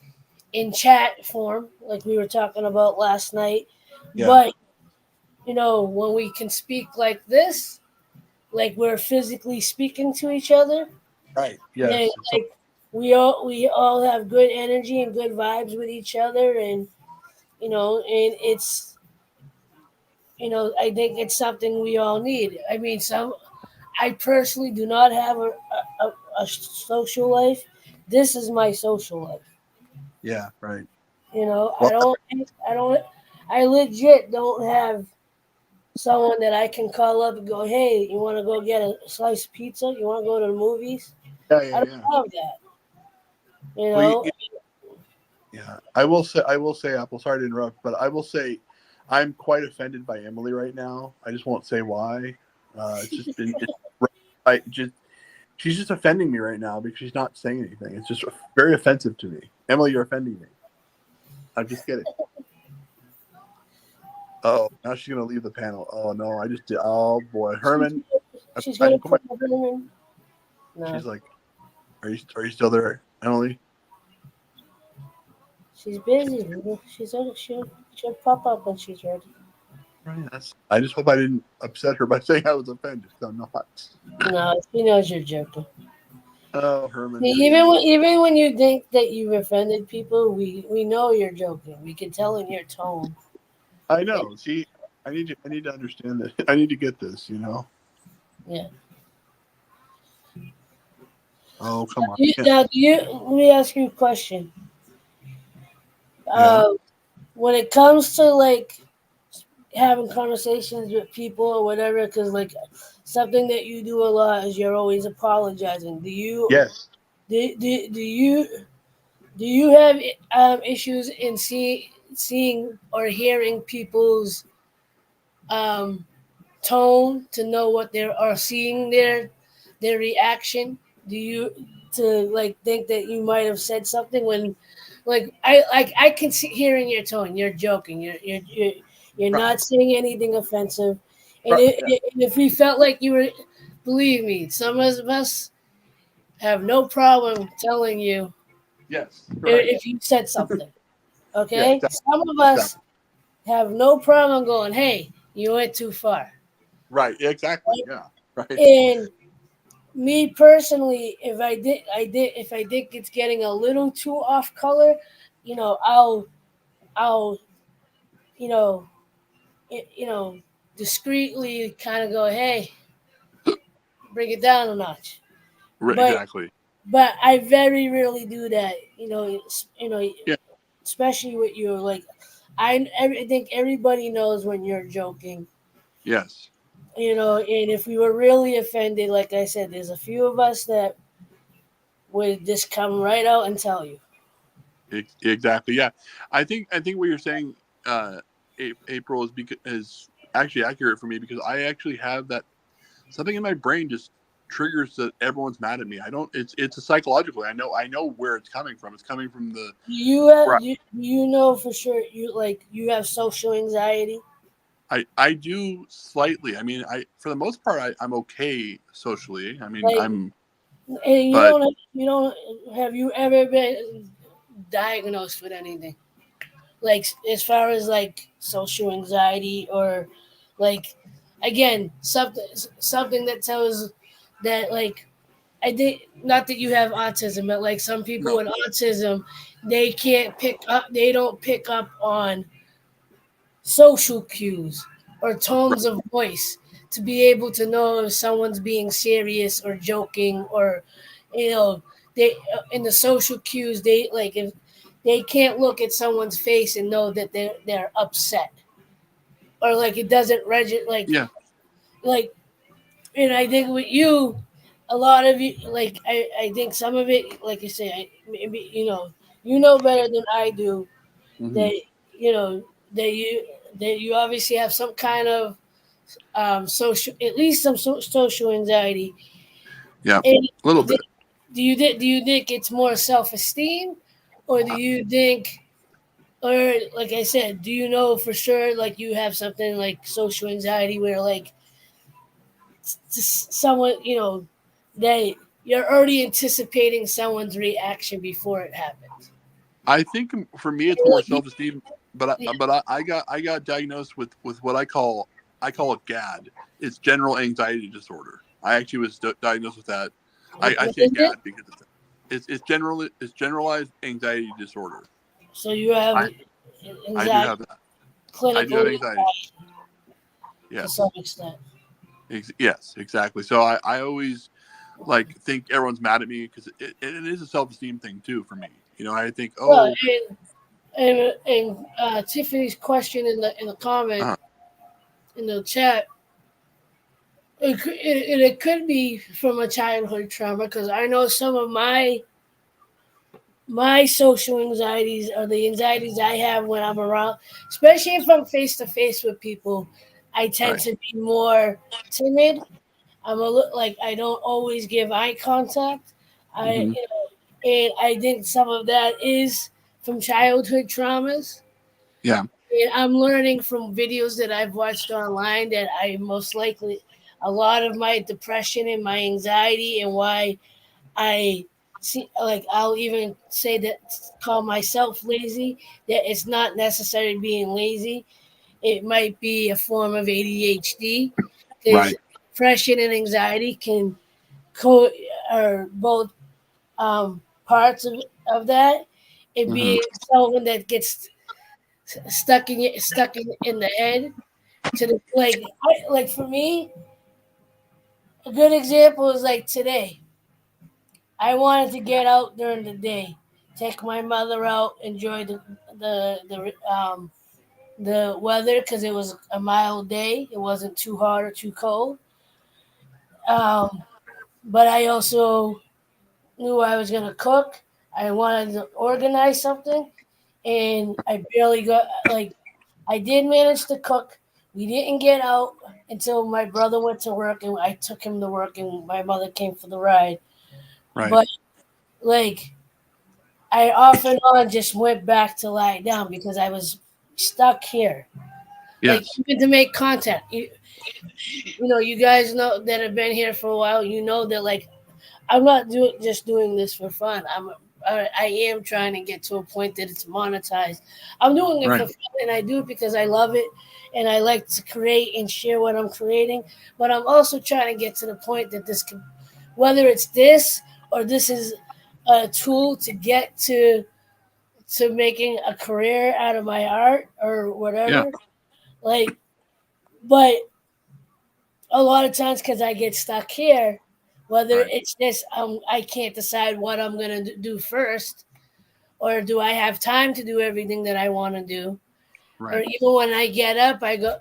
in chat form, like we were talking about last night. Yeah. But when we can speak like this, like we're physically speaking to each other, Right. Yes. like we all have good energy and good vibes with each other, and and it's I think it's something we all need. I mean, I personally do not have a social life. This is my social life. Yeah. Right. Well, I legit don't have someone that I can call up and go, hey, you want to go get a slice of pizza? You want to go to the movies? Yeah. I don't have that. Well, yeah. I will say, Apple, sorry to interrupt, but I will say I'm quite offended by Emily right now. I just won't say why. It's just been, she's just offending me right now because she's not saying anything. It's just very offensive to me. Emily, you're offending me. I'm just kidding. Oh, now she's gonna leave the panel. Oh no, I just did. Oh boy, Herman. She's gonna put Herman. No. She's like, are you still there, Emily? She's busy. She'll pop up when she's ready. Right. I just hope I didn't upset her by saying I was offended. 'Cause I'm not. No, she knows you're joking. Oh, Herman. Even when you think that you've offended people, we know you're joking. We can tell in your tone. I know. See, I need to understand that. I need to get this. Yeah. Oh, come on. Now, let me ask you a question. Yeah. When it comes to like having conversations with people or whatever, because like something that you do a lot is you're always apologizing. Yes. Do you have issues in seeing or hearing people's um, tone to know what they are seeing their reaction? Do you to like think that you might have said something when I can see hear in your tone you're joking, you're Right. not saying anything offensive, and, Right. Yeah. and if we felt like you were, believe me, some of us have no problem telling you Yes. Right. if you said something. Yeah. Okay, Exactly. some of us have no problem going, hey, you went too far. Right. Exactly. Yeah. Right. And me personally, if I think it's getting a little too off color, I'll you know you know discreetly kind of go, hey, bring it down a notch. Right. But Exactly. I very rarely do that. Yeah. Especially with you. Like I think everybody knows when you're joking. Yes. And if we were really offended, like I said, there's a few of us that would just come right out and tell you. Exactly. Yeah. I think what you're saying, April, is actually accurate for me because I actually have that something in my brain just triggers that everyone's mad at me. I don't. It's a psychological. I know where it's coming from. It's coming from the right. You know for sure you have social anxiety. I do slightly. I mean, for the most part, I'm okay socially. I mean, Like, and but you don't have you ever been diagnosed with anything? Like as far as like social anxiety or like again something that tells that like I think not that you have autism, but like some people no, with autism, they don't pick up on social cues or tones right. of voice to be able to know if someone's being serious or joking or you know they in the social cues they like if they can't look at someone's face and know that they're upset or like it doesn't register Yeah. like and I think with you a lot of you like I think some of it like you say maybe you know better than I do Hmm. that you know that you obviously have some kind of social at least some social anxiety Yeah. and A little bit. do you think it's more self-esteem or do you think or like I said do you know for sure like you have something like social anxiety where like someone that you're already anticipating someone's reaction before it happens. I think for me, it's more self-esteem. But I got diagnosed with what I call it GAD. It's general anxiety disorder. I actually was diagnosed with that. I What say is it? GAD because it's generalized anxiety disorder. So you have I do anxiety, have that. I do clinical have anxiety. anxiety to some Yes. extent. Yes, exactly. So I always like think everyone's mad at me because it is a self-esteem thing too for me. I think, Well, oh, and Tiffany's question in the comment uh, in the chat, it could be from a childhood trauma because I know some of my social anxieties are the anxieties I have when I'm around, especially if I'm face to face with people. I tend right. to be more timid. I'm a little like I don't always give eye contact. I Hmm. and I think some of that is from childhood traumas. Yeah. And I'm learning from videos that I've watched online that I most likely a lot of my depression and my anxiety and why I see, like I'll even say that, call myself lazy, that it's not necessarily being lazy. It might be a form of ADHD, because Right. depression and anxiety can co are both parts of that. It Hmm. being someone that gets stuck in the head to the like for me, a good example is like today. I wanted to get out during the day, take my mother out, enjoy the weather because it was a mild day. It wasn't too hot or too cold. Um, but I also knew I was gonna cook. I wanted to organize something, and I barely got like I did manage to cook. We didn't get out until my brother went to work, and I took him to work, and my mother came for the ride. Right. But like I off and on just went back to lie down because I was stuck here. Like Yes. even to make content, you guys know that have been here for a while. You know that like I'm not just doing this for fun. I am trying to get to a point that it's monetized. I'm doing it for Right. fun, and I do it because I love it, and I like to create and share what I'm creating. But I'm also trying to get to the point that this can, whether it's this or this is a tool to get to making a career out of my art or Yeah. whatever. Like, but a lot of times because I get stuck here, whether Right. it's this, I can't decide what I'm gonna do first, or do I have time to do everything that I want to do, or Right. even when I get up, I go,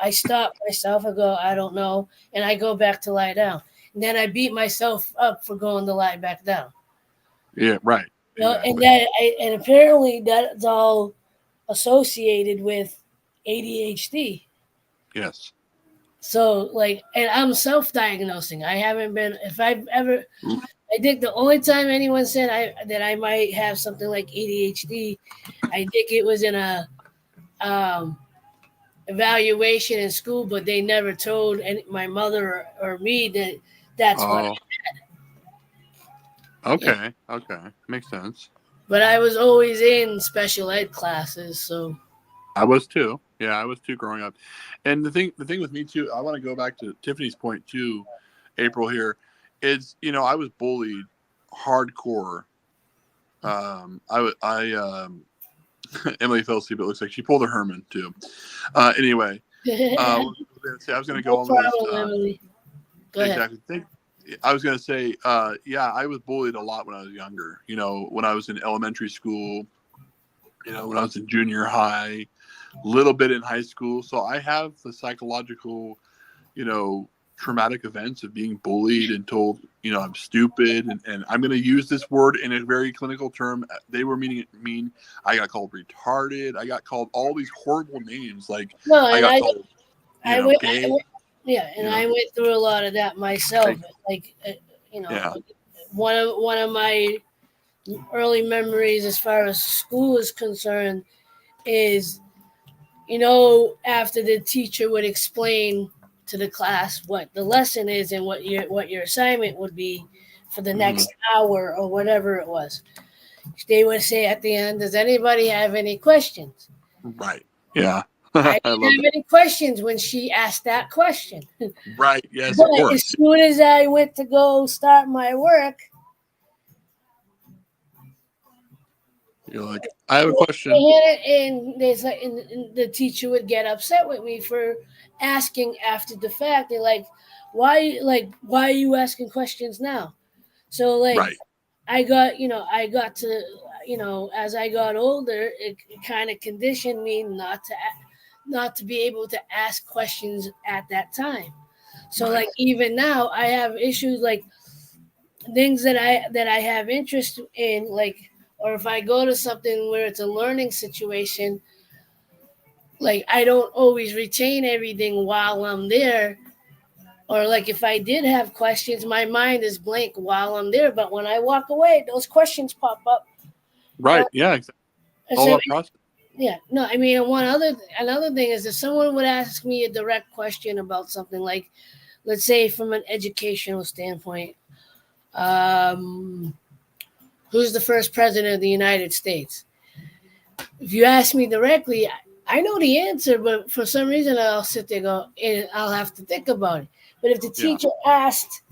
I stop myself. I go, I don't know, and I go back to lie down, and then I beat myself up for going to lie back down. Yeah. Right. And Exactly. and apparently that's all associated with ADHD. Yes. So like, and I'm self-diagnosing. I haven't been. If I've ever, I think the only time anyone said that I might have something like ADHD, I think it was in a um, evaluation in school, but they never told my mother or me that that's what. Oh. Yeah. Okay. Okay. Makes sense. But I was always in special ed classes, so I was too. Yeah, I was too growing up. And the thing with me too, I want to go back to Tiffany's point too, April here, is I was bullied hardcore. Emily fell asleep. It looks like she pulled a Herman too. Anyway, no I was going to go on with this. problem, Emily. Go ahead. Exactly. I was going to say, yeah, I was bullied a lot when I was younger. When I was in elementary school, when I was in junior high, little bit in high school. So I have the psychological, traumatic events of being bullied and told, I'm stupid. And I'm going to use this word in a very clinical term. They were mean. I got called retarded. I got called all these horrible names. Like No, I and got called, gay. yeah, and You know, I went through a lot of that myself. Like, yeah. one of my early memories as far as school is concerned is, after the teacher would explain to the class what the lesson is and what your assignment would be for the Hmm. next hour or whatever it was, they would say at the end, "Does anybody have any questions?" Right. Yeah. I I didn't love have that. any questions when she asked that question. Right. Yes, But of as course. soon as I went to go start my work, You're like, I have a question. and there's like, and the teacher would get upset with me for asking after the fact. They're why are you asking questions now? So like, Right. I got to, as I got older, it kind of conditioned me not to be able to ask questions at that time. So Right. like even now, I have issues like things that I have interest in, like, or if I go to something where it's a learning situation, like I don't always retain everything while I'm there. Or like if I did have questions, my mind is blank while I'm there. But when I walk away, those questions pop up. Right. Yeah. Exactly. All So about process. yeah, no, I mean, another thing is if someone would ask me a direct question about something, like, let's say from an educational standpoint, um, Who's the first president of the United States? If you ask me directly, I know the answer, but for some reason I'll sit there and I'll have to think about it. But if the Yeah. teacher asked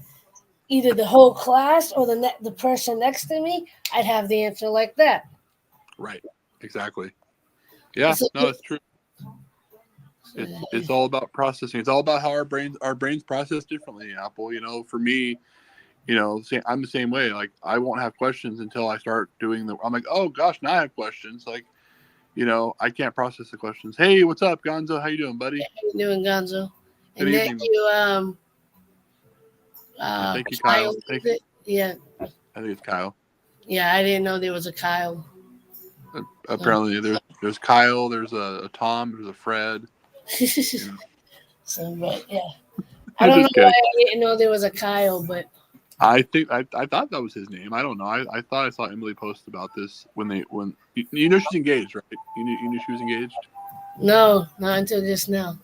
either the whole class or the person next to me, I'd have the answer like that. Right. Exactly. Yeah. So- No, it's true. It's all about processing. It's all about how our brains process differently. Apple, for me, I'm the same way. Like, I won't have questions until I start doing I'm like, oh gosh, now I have questions. Like, I can't process the questions. Hey, what's up, Gonzo? How you doing, buddy? How you doing, Gonzo? Good And then evening. you Thank you, Kyle. Thank you. Yeah, I think it's Kyle. yeah. I didn't know there was a Kyle. Apparently, there's Kyle. There's a Tom. There's a Fred. So, but yeah, I don't know Just why kidding. I didn't know there was a Kyle, but I think I thought that was his name. I don't know. I thought I saw Emily post about this when she's engaged, right? You knew she was engaged. no, not until just now.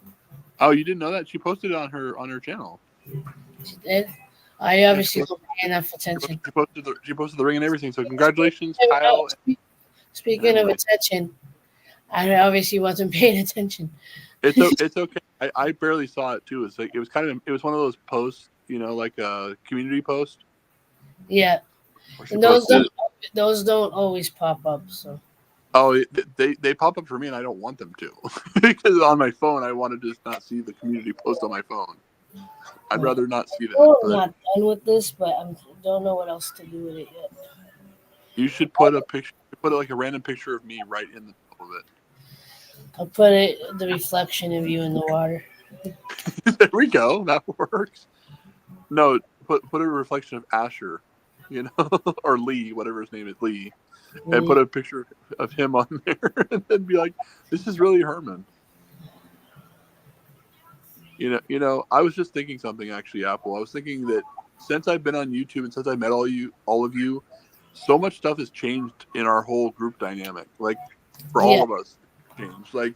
Oh, you didn't know that? She posted it on her channel. She did. I obviously wasn't paying enough attention. She posted the ring and everything. So congratulations, Hey, Kyle. Speaking of Emily. attention, I obviously wasn't paying attention. It's okay. I barely saw it too. It's like it was one of those posts, like a community post. Yeah, Where she and those posted those don't always pop up. So Oh, they pop up for me, and I don't want them to because on my phone I want to just not see the community post on my phone. I'd rather not see that. we're But not done with this, but I don't know what else to do with it yet. you should put a picture, like a random picture of me right in the middle of I'll put the reflection of you in the water. it. There we go. That works. No, put a reflection of Asher, or Lee, whatever his name is, Lee, and put a picture of him on there, and then be like, "This is really Herman." I was just thinking something actually, Apple. I was thinking that since I've been on YouTube and since I met all of you, so much stuff has changed in our whole group dynamic. Like for all of us, changed. Like,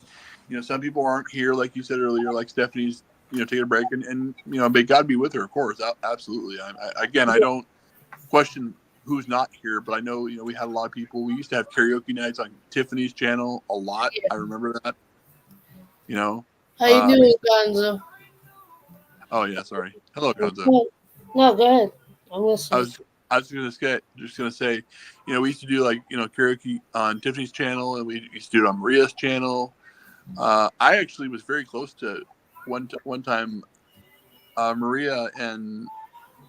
some people aren't here, like you said earlier. Like Stephanie's, taking a break, and may God be with her, of course, absolutely. I don't question who's not here, but I know we had a lot of people. We used to have karaoke nights on Tiffany's channel a lot. I remember that. How you doing, Gonzo? Oh yeah, sorry. Hello, Gonzo. No, go ahead. I'm listening. I was just gonna say, we used to do like karaoke on Tiffany's channel, and we used to do it on Maria's channel. I actually was very close to one time. Maria and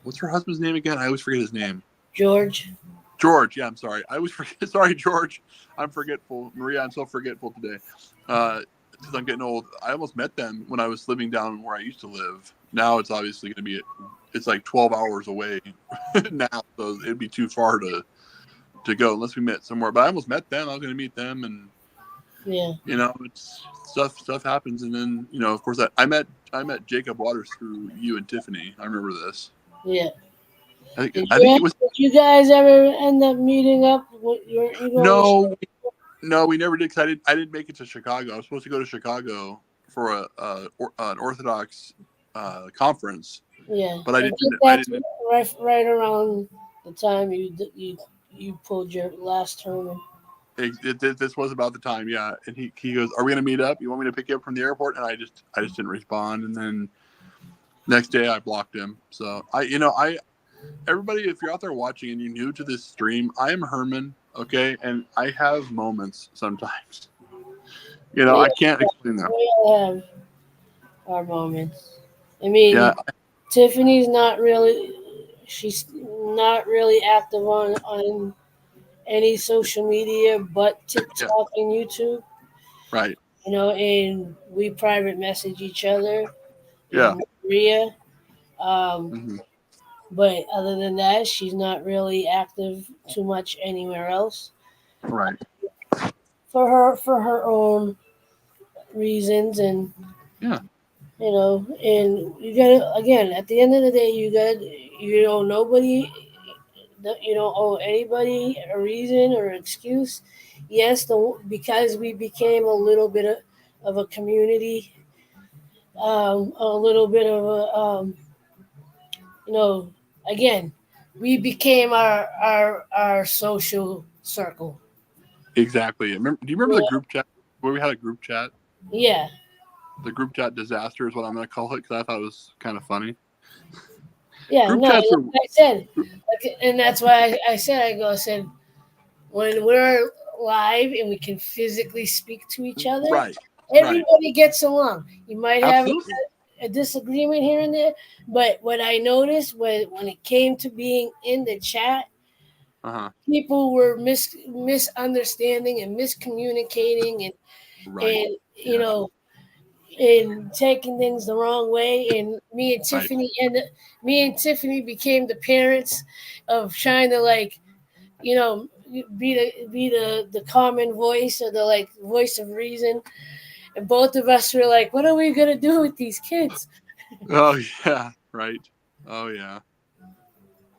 what's her husband's name again? I always forget his name. George. George. Yeah, I'm sorry. I always forget. Sorry, George. I'm forgetful. Maria, I'm so forgetful today. Because I'm getting old. I almost met them when I was living down where I used to live. Now it's obviously going to be, it's like 12 hours away now, so it'd be too far to go unless we met somewhere. But I almost met them. I was going to meet them, and yeah, it's stuff happens, and then of course I met Jacob Waters through you and Tiffany. I remember this. Yeah. I think it was. Did you guys ever end up meeting up? No, we never did. Cause I didn't make it to Chicago. I was supposed to go to Chicago for an Orthodox conference. Yeah, but I didn't. Right around the time you pulled your last tournament. This was about the time, yeah. And he goes, "Are we gonna meet up? You want me to pick you up from the airport?" And I just didn't respond. And then next day I blocked him. So everybody, if you're out there watching and you're new to this stream, I am Herman. Okay, and I have moments sometimes. I can't explain them. We all have our moments. I mean, yeah. Tiffany's she's not really active on any social media but TikTok and YouTube. Right. And we private message each other. Yeah. Maria. But other than that, she's not really active too much anywhere else. Right. For her own reasons, and yeah. And you gotta, again, at the end of the day, you don't owe anybody a reason or an excuse. Yes, because we became a little bit of a community, a little bit of a, again, we became our social circle. Exactly. Do you remember the group chat where we had a group chat? Yeah. The group chat disaster is what I'm going to call it because I thought it was kind of funny. Yeah, Group no, chats like are I said, and that's why I said, when we're live and we can physically speak to each other, right. everybody gets along. You might have Absolutely. a disagreement here and there, but what I noticed when it came to being in the chat, Uh-huh. people were misunderstanding and miscommunicating Right. and you Yeah. know and taking things the wrong way. And Right. Me and Tiffany became the parents of trying to you know be the common voice or the voice of reason. And both of us were like, what are we gonna do with these kids? Oh yeah. Right. Oh yeah.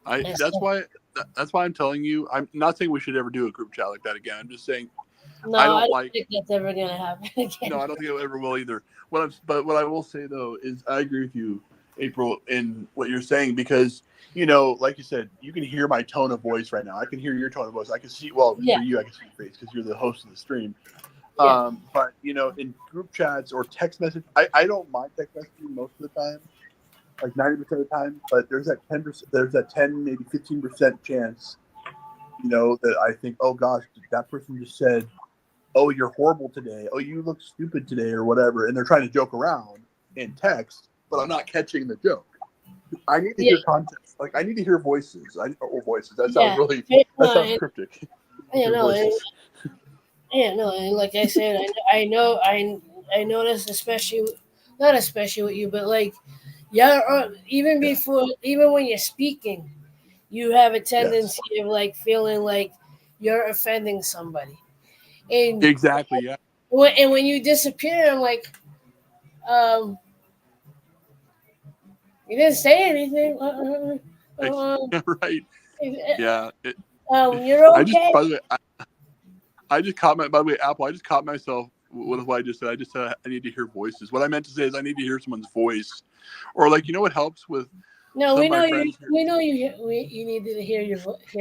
I And that's so, why that's why I'm telling you. I'm not saying we should ever do a group chat like that again. I'm just saying no, I I don't don't like. think that's ever gonna happen No, again. I don't think it ever will either. But what I will say though is I agree with you, April, in what you're saying because like you said, you can hear my tone of voice right now. I can hear your tone of voice. I can see. Well, Yeah, for you, I can see your face because you're the host of the stream. yeah, But in group chats or text message, I don't mind text messaging most of the time, like 90% of the time. But there's that 10%, there's that 10, maybe 15% chance, that I think, oh gosh, that person just said, oh, you're horrible today. Oh, you look stupid today, or whatever. And they're trying to joke around in text, but I'm not catching the joke. I need to yeah, hear context. Like I need to hear voices. Or voices. That sounds yeah. really. That No, sounds cryptic. yeah, Hear no, voices. yeah, no. And like I said, I noticed, especially not especially with you, but yeah, Yeah. even when you're speaking, you have a Yes. tendency of feeling like you're offending somebody. And Exactly. Yeah. when you disappear, I'm like, um, you didn't say anything. Right. Yeah. You're I just. okay. By the way, I just caught my. By the way, Apple. I just caught myself with what I just said. I just said I need to hear voices. What I meant to say is I need to hear someone's voice, or what helps with No, some we of my know you. friends here. We know you. You need to hear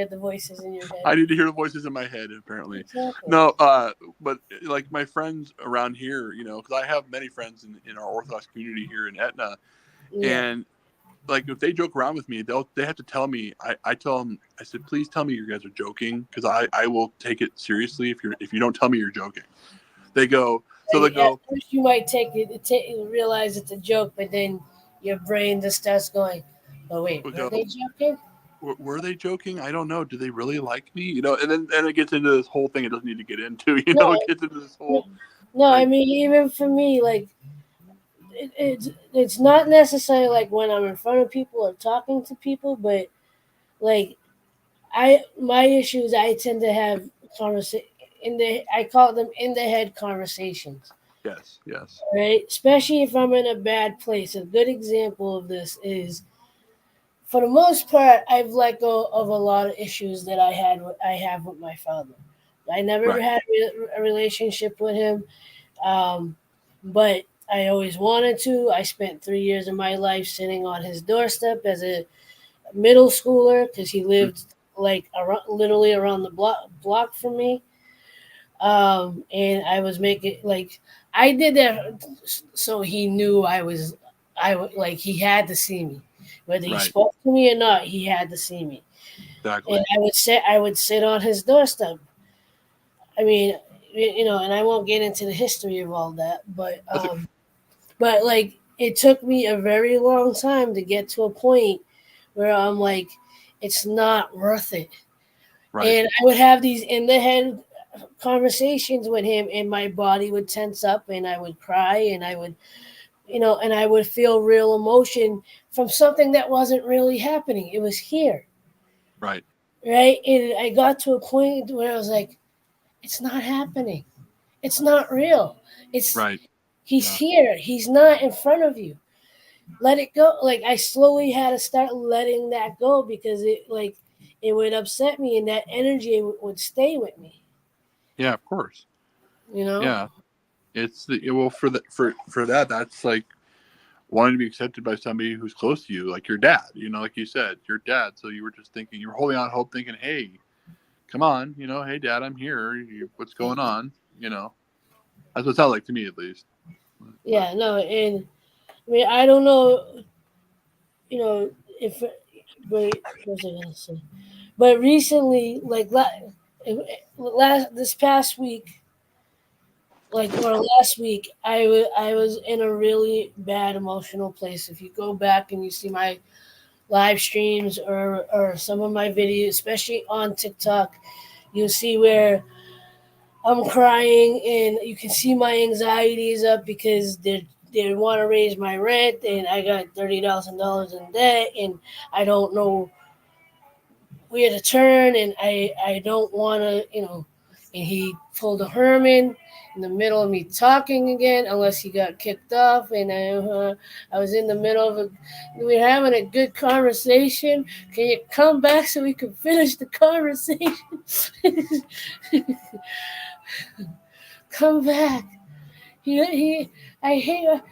the voices in your head. I need to hear the voices in my head. Apparently, Exactly. no. But like my friends around here, because I have many friends in our Orthodox community here in Etna, Yeah. and like if they joke around with me, they have to tell me. I tell them. I said, please tell me you guys are joking because I will take it seriously if you don't tell me you're joking. They go. So they At go. first, you might realize it's a joke, but then your brain just starts going, "Oh wait, We were go. they joking?" Were they joking? I don't know. Do they really like me? And then it gets into this whole thing. It doesn't need to get into. No, It gets into this no, whole no. I like. mean, even for me, it's not necessarily like when I'm in front of people or talking to people, but like my issues, I tend to have conversation I call them in the head conversations, Yes. Yes. right? Especially if I'm in a bad place. A good example of this is, for the most part, I've let go of a lot of issues that I have with my father. I never Right. had a relationship with him, but I always wanted to. I spent 3 years of my life sitting on his doorstep as a middle schooler because he lived literally around the block from me. And I was making I did that so he knew he had to see me, whether he Right. spoke to me or not. He had to see me, and Exactly. I would sit on his doorstep. I mean, and I won't get into the history of all that, That's a, but it took me a very long time to get to a point where I'm like, it's not worth it. right. And I would have these in the head conversations with him, and my body would tense up and I would cry, and I would feel real emotion from something that wasn't really happening. It was here, Right. right? And I got to a point where I was like, it's not happening. It's not real. It's Right. He's Yeah. here. He's not in front of you. Let it go. I slowly had to start letting that go because it would upset me, and that energy would stay with me. Yeah. Of course. You know? Yeah. It's the well for that. That's like wanting to be accepted by somebody who's close to you, like your dad, like you said, your dad. So you were just thinking, you were holding out hope, thinking, hey, come on, hey, Dad, I'm here. What's going on? That's what it sounds like to me, at least. Yeah, no, and I mean, I don't know, if, wait, what was I gonna say? But recently, like this past week, or last week, I was in a really bad emotional place. If you go back and you see my live streams or some of my videos, especially on TikTok, you'll see where I'm crying, and you can see my anxiety is up because they want to raise my rent, and I got $30,000 in debt, and I don't know where to turn, and I don't want to, And he pulled a Herman in the middle of me talking again, unless he got kicked off, and I was in the middle of we were having a good conversation. Can you come back so we can finish the conversation? Come back. I hate.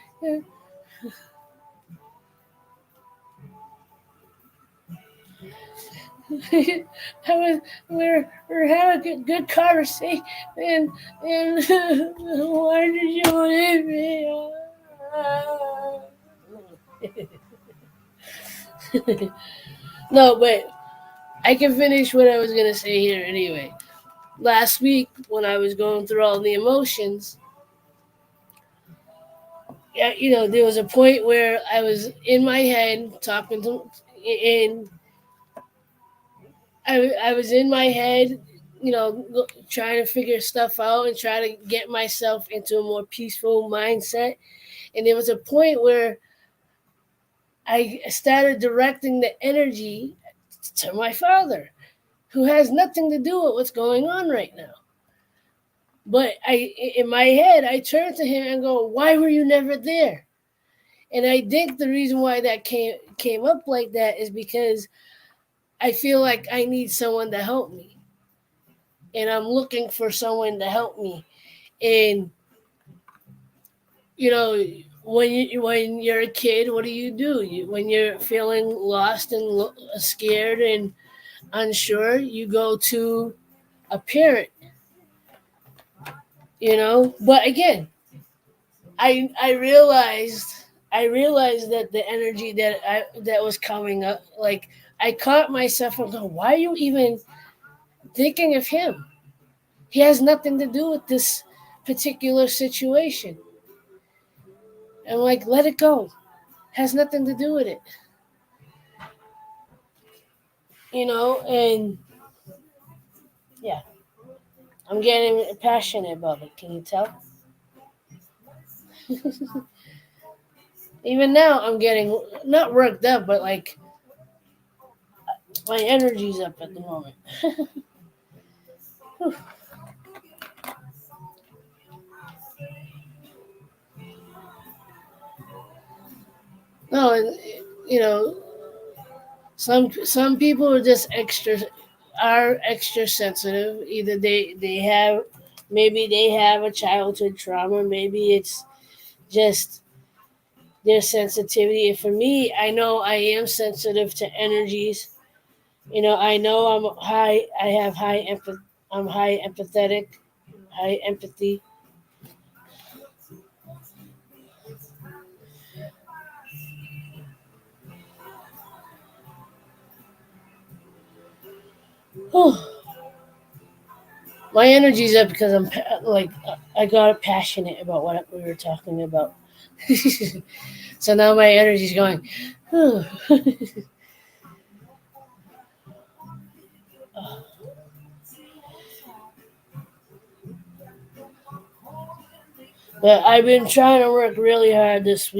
We're having a good conversation, and why did you leave me? No, but I can finish what I was gonna say here anyway. Last week, when I was going through all the emotions, yeah, there was a point where I was in my head talking to, and I was in my head, trying to figure stuff out and try to get myself into a more peaceful mindset. And there was a point where I started directing the energy to my father, who has nothing to do with what's going on right now. But in my head, I turned to him and go, "Why were you never there?" And I think the reason why that came up like that is because I feel like I need someone to help me. And I'm looking for someone to help me. And when you're a kid, what do? When you're feeling lost and scared and unsure, you go to a parent. But again, I realized that the energy that was coming up, like I caught myself and go, "Why are you even thinking of him? He has nothing to do with this particular situation." And like, let it go. Has nothing to do with it. And yeah, I'm getting passionate about it. Can you tell? Even now, I'm getting not worked up, but like my energy's up at the moment. No, and some people are just extra sensitive. Either maybe they have a childhood trauma, maybe it's just their sensitivity. And for me, I know I am sensitive to energies. I know I'm high. I have high empathy. I'm high empathetic, high empathy. My energy's up because I got passionate about what we were talking about. So now my energy's going. But I've been trying to work really hard this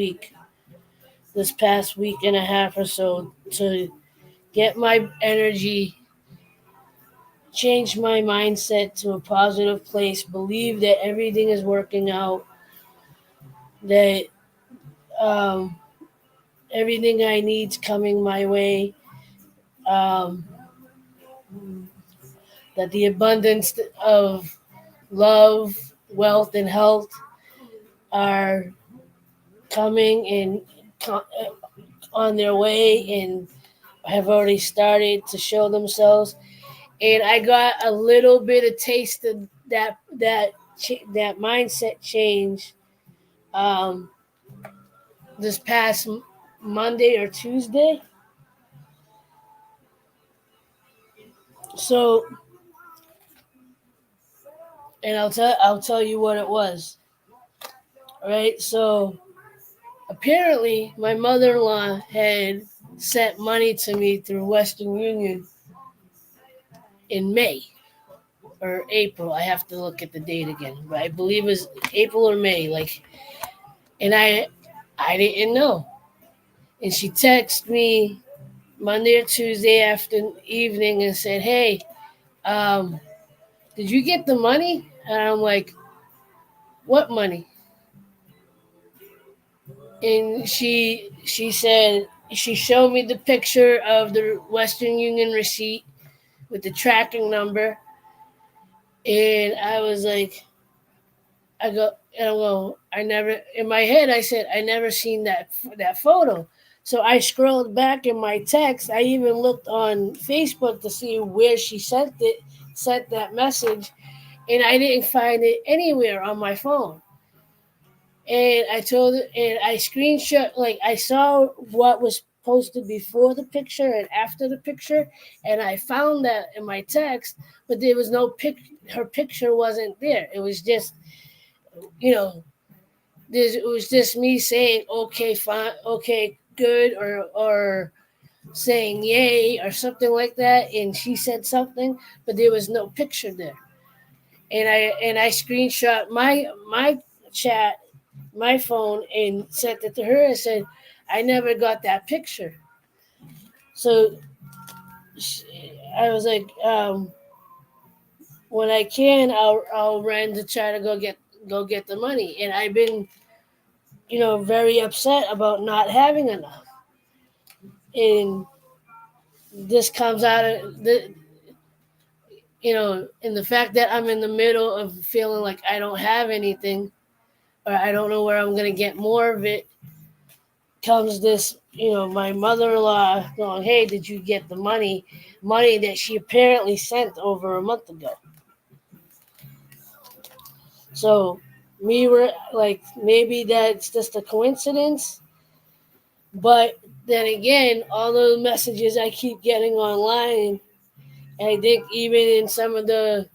past week and a half or so, to get my energy, change my mindset to a positive place, believe that everything is working out, that everything I need's coming my way, um, that the abundance of love, wealth, and health are coming, and on their way and have already started to show themselves. And I got a little bit of taste of that mindset change um, this past Monday or Tuesday. So, and I'll tell you what it was. All right. So apparently, my mother-in-law had sent money to me through Western Union in May or April. I have to look at the date again, but I believe it was April or May. And I didn't know. And she texted me Monday or Tuesday after evening and said, "Hey, um, did you get the money?" And I'm like, "What money?" And she said she showed me the picture of the Western Union receipt with the tracking number, and I was like, I never in my head I said I never seen that photo. So I scrolled back in my text. I even looked on Facebook to see where she sent that message, and I didn't find it anywhere on my phone. And I screenshot, like, I saw what was posted before the picture and after the picture, and I found that in my text, but there was no her picture wasn't there. It was just, you know, it was just me saying okay, fine, okay, good, or saying yay or something like that, and she said something, but there was no picture there. And I screenshot my chat, my phone, and sent it to her and said, I never got that picture. So I was like, when I can, I'll run to try to go get the money. And I've been, very upset about not having enough. And this comes out of in the fact that I'm in the middle of feeling like I don't have anything, or I don't know where I'm going to get more of it. Comes this, my mother-in-law going, "Hey, did you get the money that she apparently sent over a month ago?" So we were like, maybe that's just a coincidence. But then again, all the messages I keep getting online, and I think even in some of the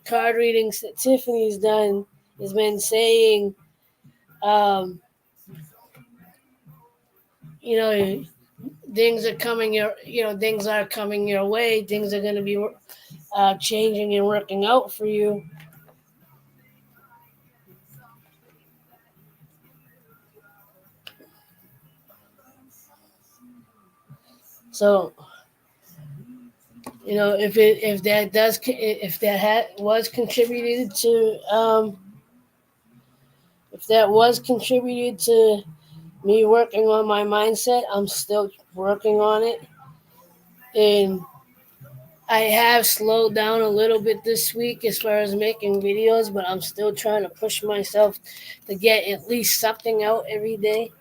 card readings that Tiffany's done, has been saying, um, things are coming things are coming your way. Things are going to be changing and working out for you. So, was contributed to if that was contributed to me working on my mindset, I'm still working on it. And I have slowed down a little bit this week as far as making videos, but I'm still trying to push myself to get at least something out every day.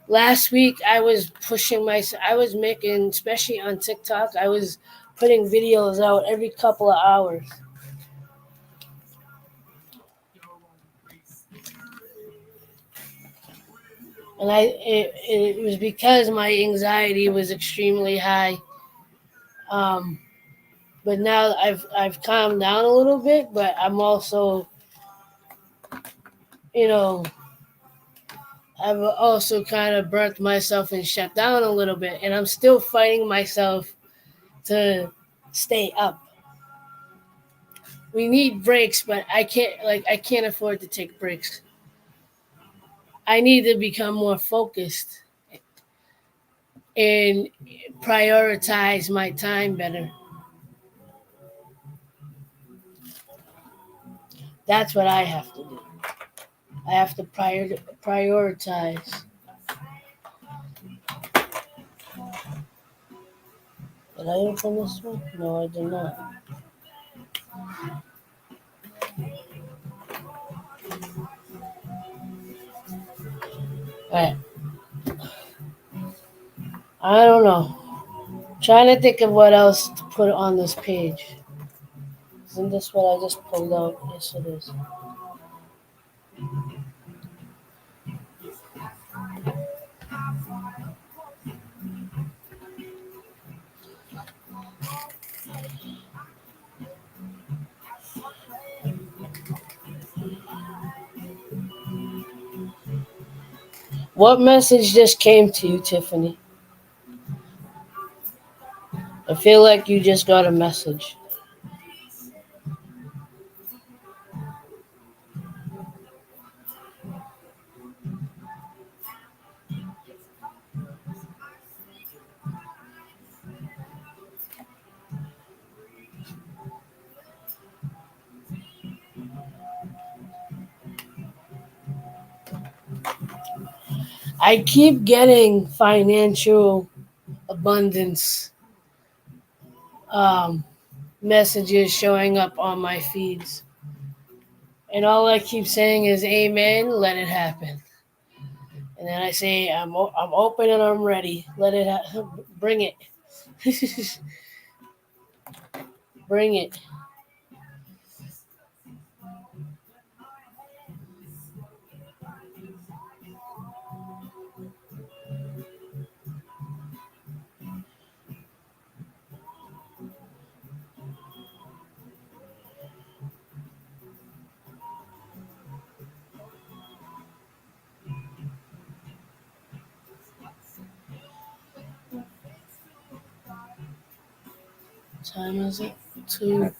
Last week, I was pushing myself. I was making, especially on TikTok, I was putting videos out every couple of hours. And it was because my anxiety was extremely high. But now I've calmed down a little bit, but I'm also, you know, I've also kind of burnt myself and shut down a little bit, and I'm still fighting myself to stay up. We need breaks, but I can't afford to take breaks. I need to become more focused and prioritize my time better. That's what I have to do. I have to prioritize. Did I open this one? No, I did not. All right. I don't know. Trying to think of what else to put on this page. Isn't this what I just pulled out? Yes, it is. What message just came to you, Tiffany? I feel like you just got a message. I keep getting financial abundance um, messages showing up on my feeds. And all I keep saying is, Amen, let it happen. And then I say, I'm open and I'm ready. Let it bring it. Bring it. What time is it? 2.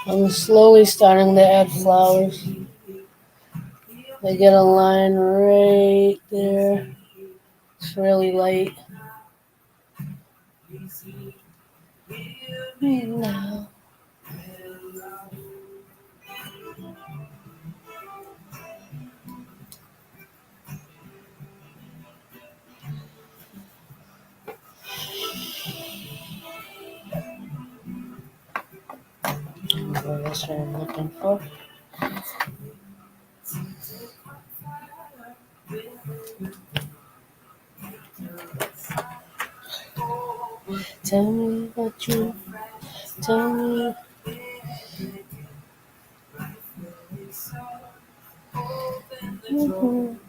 I'm slowly starting to add flowers. They get a line right there. It's really light. Now. That's what I'm looking for. Tell me what you tell me. Mhm.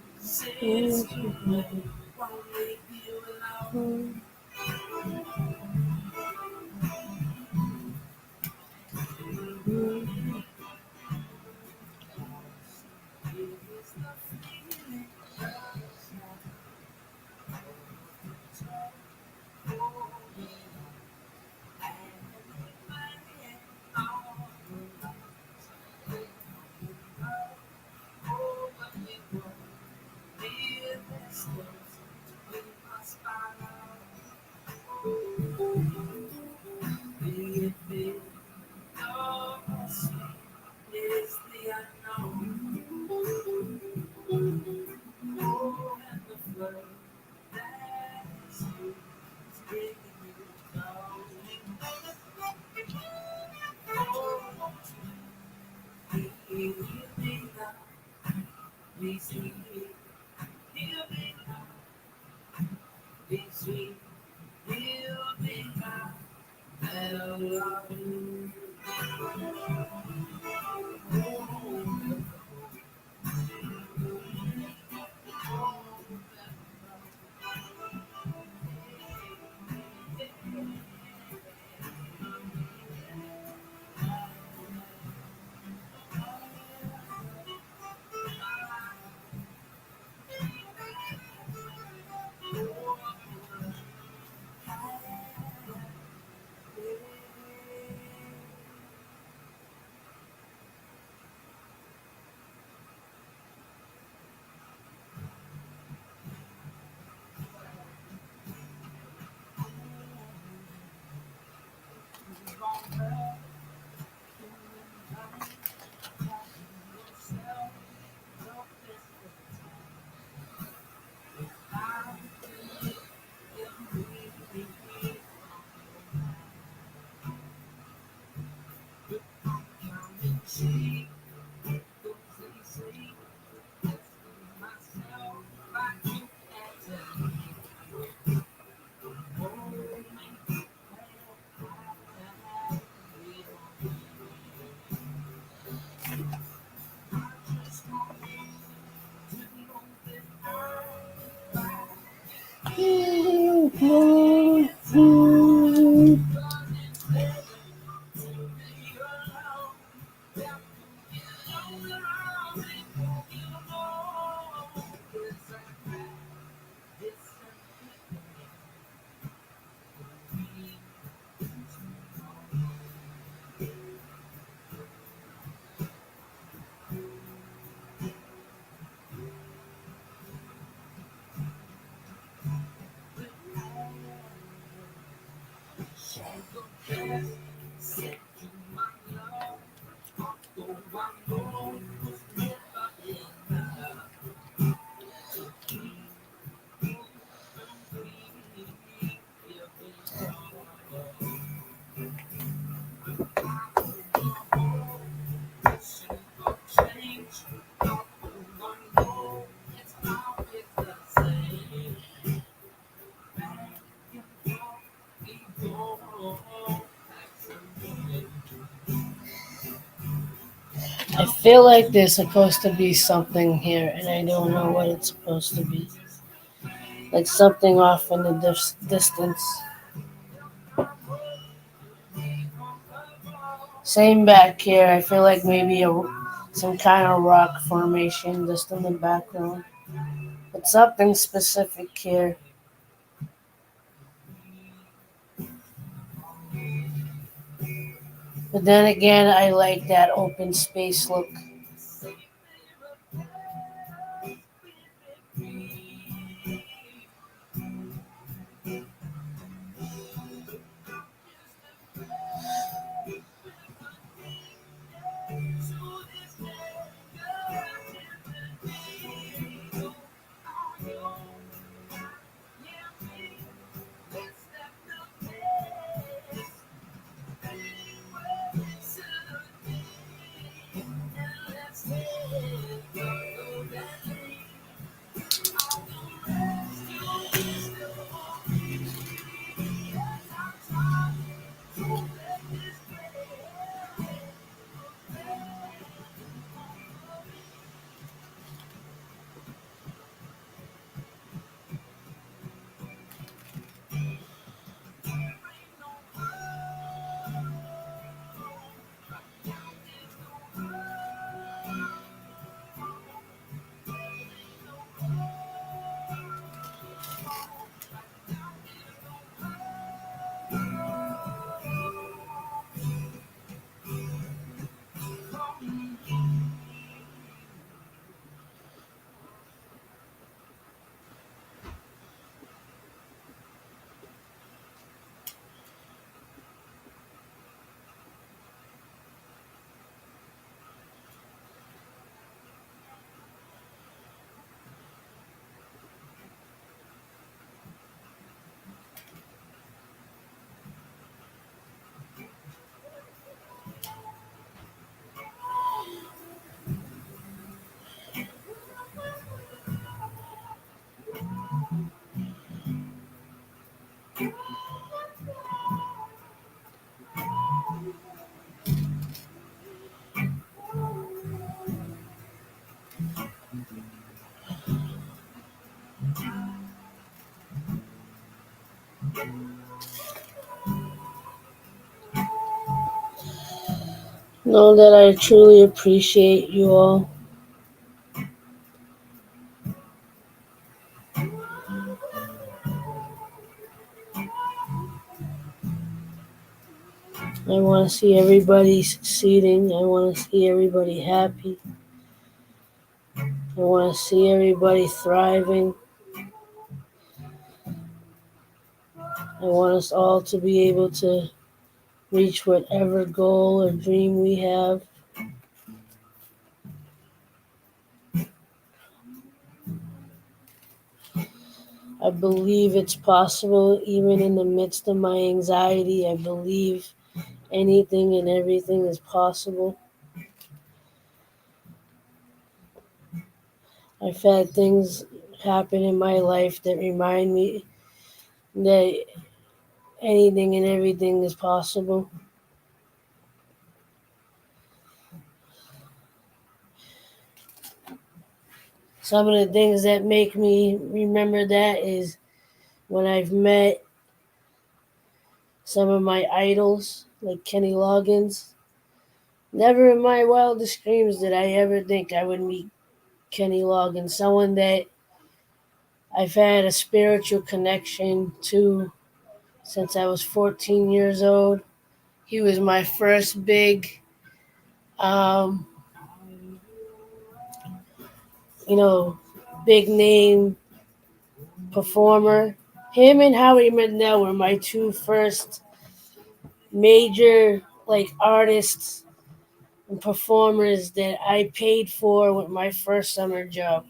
I feel like there's supposed to be something here, and I don't know what it's supposed to be. Like something off in the distance. Same back here. I feel like maybe some kind of rock formation just in the background. But something specific here. But then again, I like that open space look. Know that I truly appreciate you all. I want to see everybody succeeding. I want to see everybody happy. I want to see everybody thriving. I want us all to be able to reach whatever goal or dream we have. I believe it's possible even in the midst of my anxiety. I believe anything and everything is possible. I've had things happen in my life that remind me that anything and everything is possible. Some of the things that make me remember that is when I've met some of my idols, like Kenny Loggins. Never in my wildest dreams did I ever think I would meet Kenny Loggins, someone that I've had a spiritual connection to since I was 14 years old. He was my first big, um, you know, big name performer. Him and Howie Mandel were my two first major artists and performers that I paid for with my first summer job.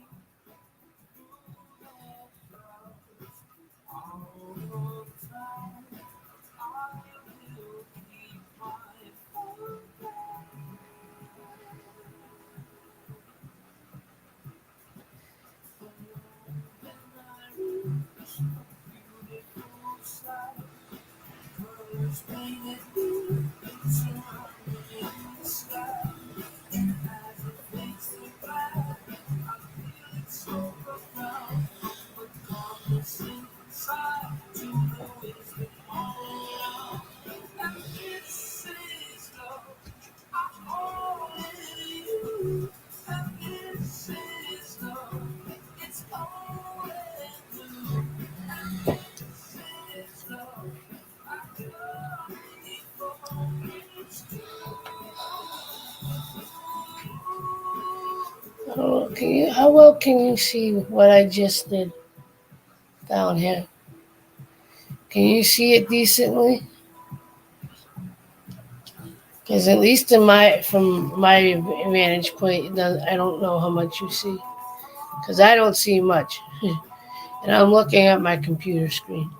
How well can you see what I just did down here? Can you see it decently? Because at least from my vantage point, I don't know how much you see. Because I don't see much. And I'm looking at my computer screen.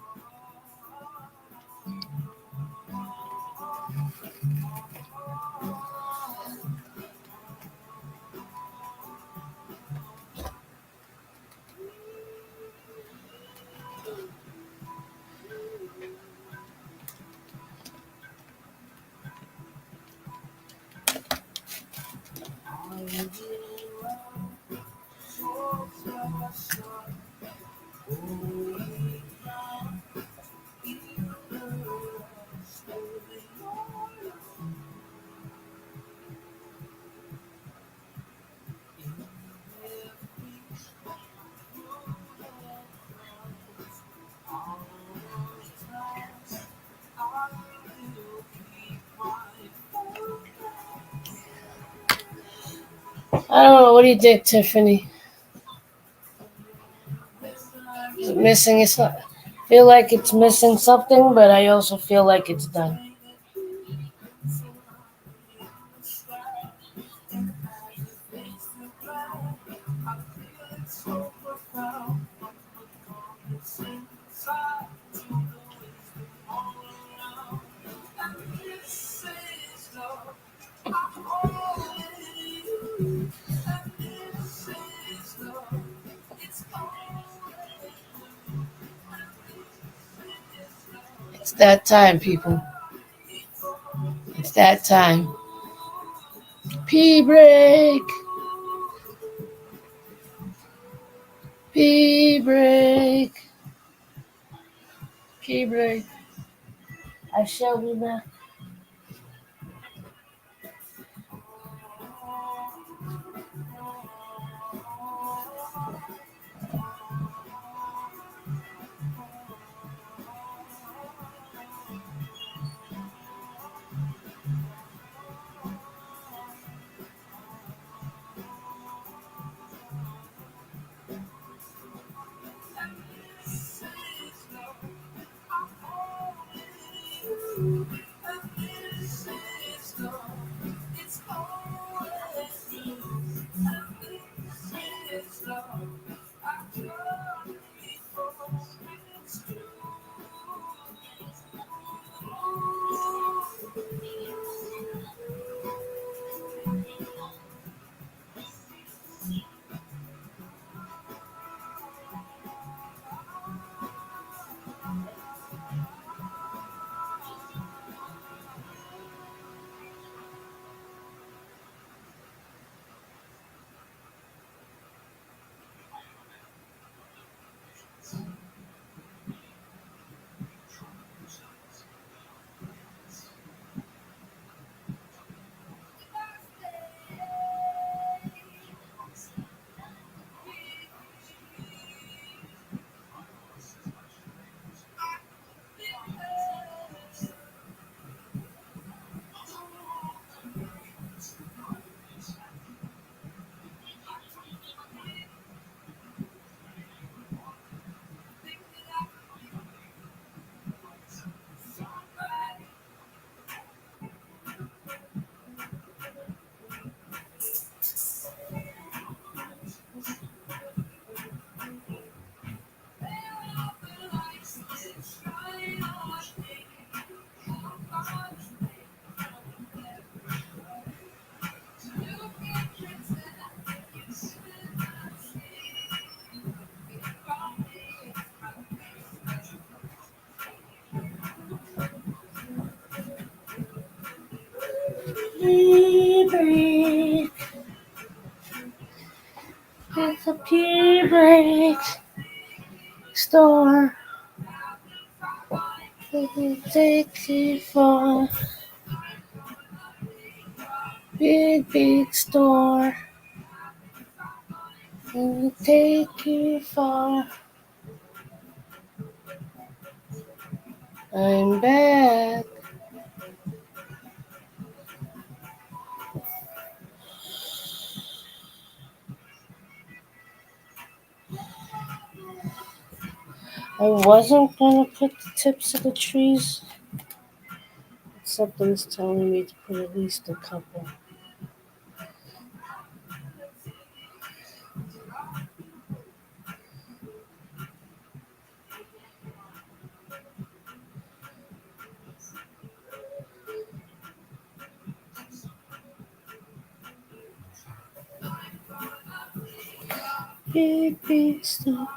I don't know. What do you think, Tiffany? Is it missing? It's not. I feel like it's missing something, but I also feel like it's done. It's that time, people. It's that time. Pee break. Pee break. Pee break. I shall be back. Tea break. It's a tea break store. It will take you far. Big store. It will take you far. I'm back. I wasn't gonna put the tips of the trees. Something's telling me to put at least a couple. Big store.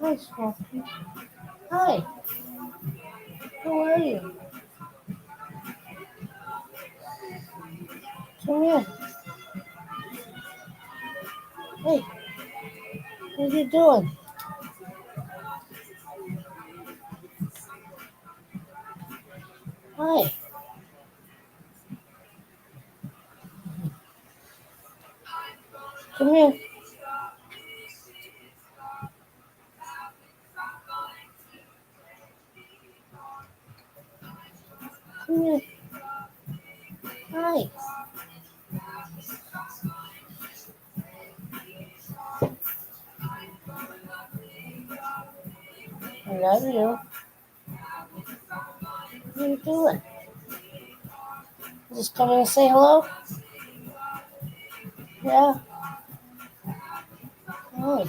Hi, Smoky. Hi. How are you? Come here. Hey, what are you doing? Hi. Come here. Come here. Hi. I love you. What are you doing? Just coming to say hello? Yeah. Hi.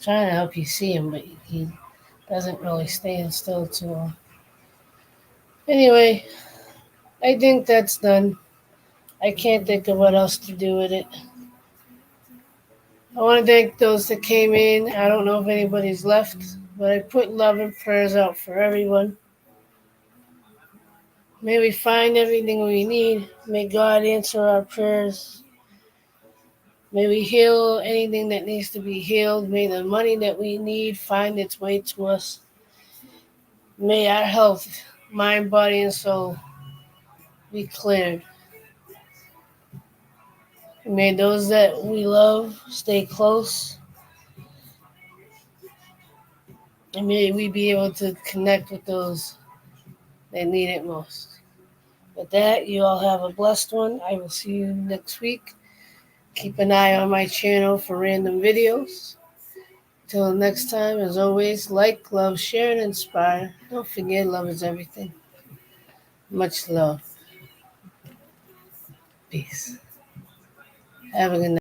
Trying to help you see him, but he doesn't really stay still too long. Anyway, I think that's done. I can't think of what else to do with it. I want to thank those that came in. I don't know if anybody's left, but I put love and prayers out for everyone. May we find everything we need. May God answer our prayers. May we heal anything that needs to be healed. May the money that we need find its way to us. May our health, mind, body, and soul be cleared. May those that we love stay close. And may we be able to connect with those that need it most. With that, you all have a blessed one. I will see you next week. Keep an eye on my channel for random videos. Till next time, as always, like, love, share, and inspire. Don't forget, love is everything. Much love. Peace. Have a good night.